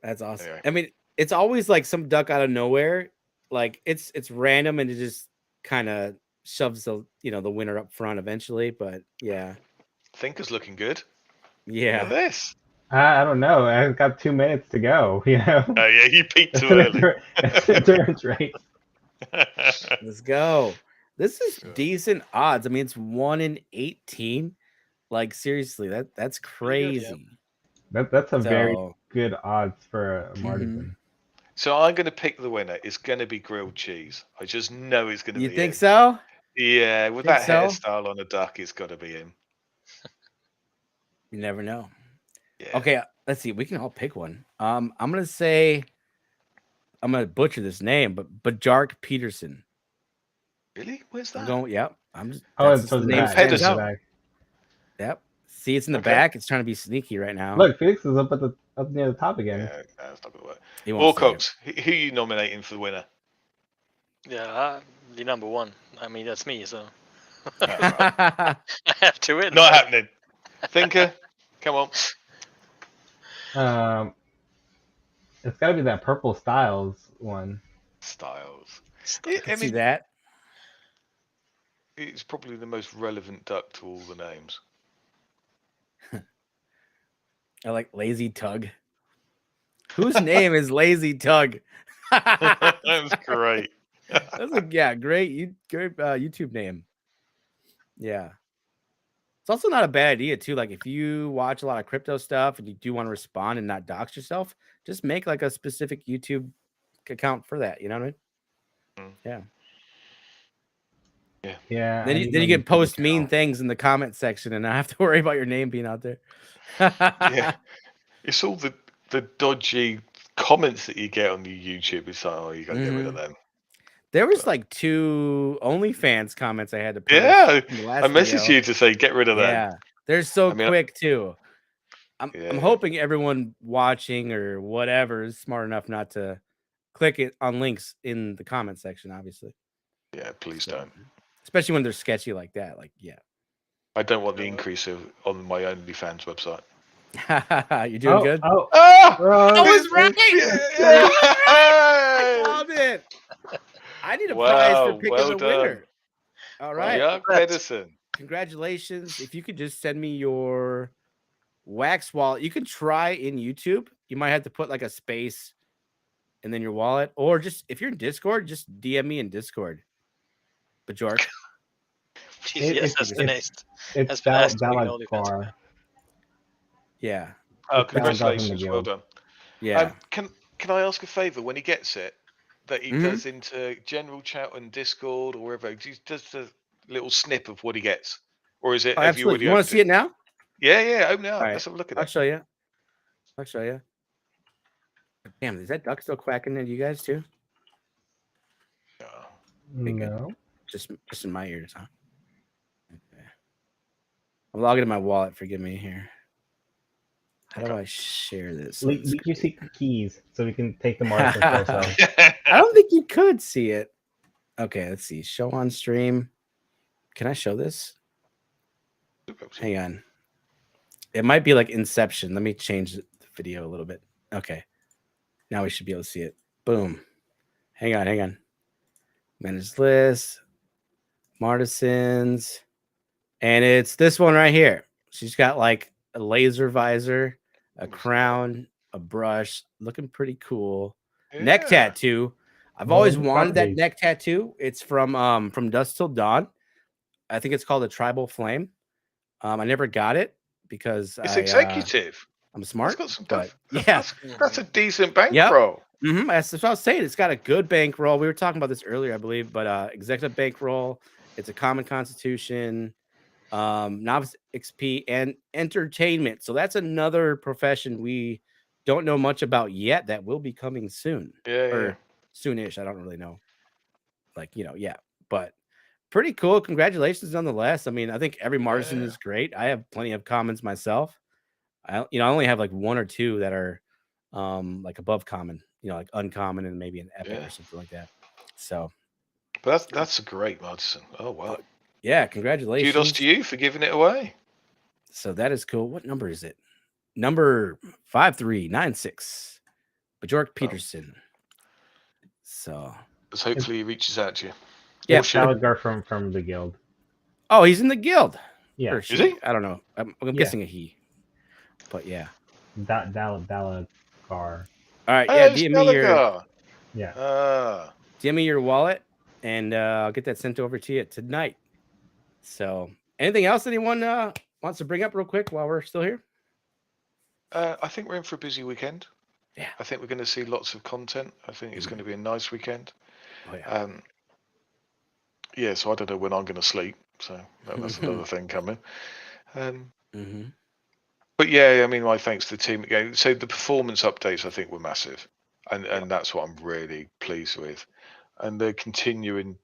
That's awesome. Anyway. I mean, it's always like some duck out of nowhere. Like it's random, and it just kind of shoves the winner up front eventually. But yeah, Thinker's looking good. Look at yeah. this. I don't know. I've got 2 minutes to go. You know. Oh yeah, you peaked It's too an early. it's an endurance race. Let's go. This is Yeah. decent odds. I mean, it's 1 in 18. Like seriously, that's Pretty good, yeah. crazy. That's a very So, good odds for a Martisan. So I'm going to pick the winner. It's going to be grilled cheese. I just know it's going to you be think him. so? Yeah, with Think that so? hairstyle on a duck, it's got to be him. You never know. Yeah. Okay, let's see. We can all pick one. I'm gonna say I'm gonna butcher this name, but Bajark Peterson. Really? Where's that? I'm going. Yep. I'm just. Oh, that's it's just the the name back. stands Pedersen. out. Back. Yep. See, it's in the Okay. back. It's trying to be sneaky right now. Look, Felix is up near the top again. Yeah, that's not going to work. He won't see it. Warcox, who are you nominating for the winner? Yeah, the number one. I mean, that's me, so Right. I have to win. Not happening. Thinker, come on. It's got to be that Purple Styles one. Styles. I can see that. It's probably the most relevant duck to all the names. I like Lazy Tug. Whose name is Lazy Tug? That's great. That's great YouTube name. Yeah. It's also not a bad idea too. Like if you watch a lot of crypto stuff and you do want to respond and not dox yourself, just make like a specific YouTube account for that. You know what I mean? Yeah. Yeah. Then you can post mean things in the comment section and not have to worry about your name being out there. Yeah. It's all the dodgy comments that you get on your YouTube. It's like, oh, you got to get rid of them. There was like 2 OnlyFans comments I had to post. Yeah, in the last I messaged video. you to say get rid of them. Yeah, they're so quick too. I'm Yeah. hoping everyone watching or whatever is smart enough not to click it on links in the comment section. Obviously, Yeah, please don't. Especially when they're sketchy like that. Like, yeah, I don't want the increase on my OnlyFans website. you're doing good. Oh, I was right. Yeah. I called it. I need a prize for picking well the done. winner. All right, Yuck, Pedersen. Congratulations. If you could just send me your wax wallet, you can try in YouTube. You might have to put like a space and then your wallet, or just if you're in Discord, just DM me in Discord. Bajork. Yes, that's the next. It's valid car. Yeah. Oh, congratulations. Well done. Yeah. Can I ask a favor when he gets it that he does into general chat and Discord or wherever, just a little snip of what he gets? Or is it? Oh, absolutely. You want to see it now? Yeah, open it up. Right. Let's have a look at I'll it. show you. Damn, is that duck still quacking into you guys too? No. Just in my ears, huh? Okay. I'm logging in my wallet. Forgive me here. How do I share this? Leave your secret keys so we can take them off for ourselves. I don't think you could see it. Okay, let's see. Show on stream. Can I show this? Hang on. It might be like Inception. Let me change the video a little bit. Okay. Now we should be able to see it. Boom. Hang on. Manage list. Martisans. And it's this one right here. She's got like a laser visor, a crown, a brush, looking pretty cool. Yeah. Neck tattoo. I've always wanted that neck tattoo. It's from Dusk Till Dawn. I think it's called a Tribal Flame. I never got it because it's executive. I'm smart. It's got but yeah, that's a decent bankroll. Yep. That's what I was saying. It's got a good bankroll. We were talking about this earlier, I believe, but executive bankroll. It's a common constitution, novice XP, and entertainment. So that's another profession we don't know much about yet that will be coming soon. Yeah. Soonish. I don't really know. But pretty cool. Congratulations nonetheless. I mean, I think every martisan is great. I have plenty of commons myself. I only have like 1 or 2 that are like above common, like uncommon and maybe an epic or something like that. So but that's a great martisan. Oh wow. Yeah, congratulations. Kudos to you for giving it away. So that is cool. What number is it? Number 5396. Bjork Peterson. So hopefully he reaches out to you. Yeah, Gallagher from the guild. Oh, he's in the guild. Yeah, is he? I don't know. I'm guessing a he. But yeah, Dalagar. All right, DM me your DM me your wallet, and I'll get that sent over to you tonight. So, anything else anyone wants to bring up real quick while we're still here? I think we're in for a busy weekend. Yeah, I think we're going to see lots of content. I think it's going to be a nice weekend. Oh, yeah. Yeah, so I don't know when I'm going to sleep. So that's another thing coming. But yeah, I mean, my thanks to the team again. So the performance updates, I think, were massive, and that's what I'm really pleased with. And the continuing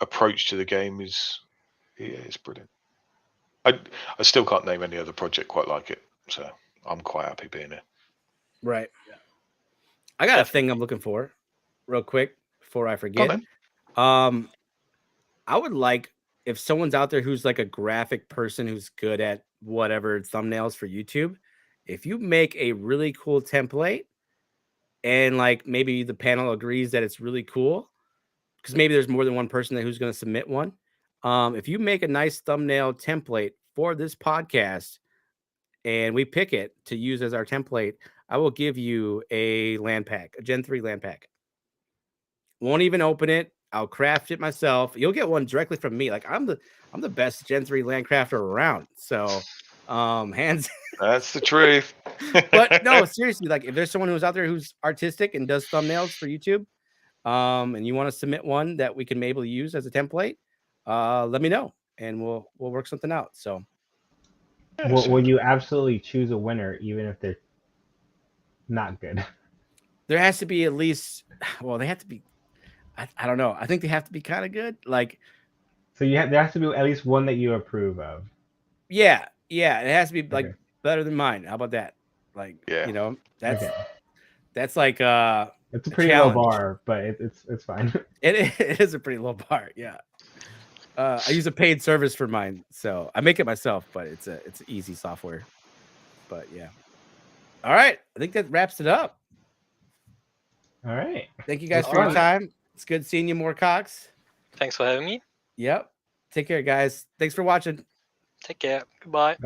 approach to the game is, it's brilliant. I still can't name any other project quite like it, so I'm quite happy being here. Right. I got a thing I'm looking for, real quick before I forget. I would like if someone's out there who's like a graphic person who's good at whatever thumbnails for YouTube, if you make a really cool template and like maybe the panel agrees that it's really cool, because maybe there's more than one person who's going to submit one. If you make a nice thumbnail template for this podcast and we pick it to use as our template, I will give you a land pack, a Gen 3 land pack. Won't even open it. I'll craft it myself. You'll get one directly from me. Like I'm the best Gen 3 land crafter around. So hands That's the truth. but no, seriously, like if there's someone who's out there who's artistic and does thumbnails for YouTube, and you want to submit one that we can maybe use as a template, let me know and we'll work something out. So Will you absolutely choose a winner even if they're not good? there has to be at least, well, they have to be, I don't know. I think they have to be kind of good. Like, So there has to be at least one that you approve of. yeah, it has to be like Okay. better than mine. How about that? Like, Yeah. you know, that's Okay. that's like It's a pretty challenge. low bar, but it's fine. It is a pretty low bar. Yeah. I use a paid service for mine, so I make it myself, but it's easy software. But yeah. All right. I think that wraps it up. All right. Thank you guys That's for your fun. time. It's good seeing you more, Cox. Thanks for having me. Yep. Take care, guys. Thanks for watching. Take care. Goodbye.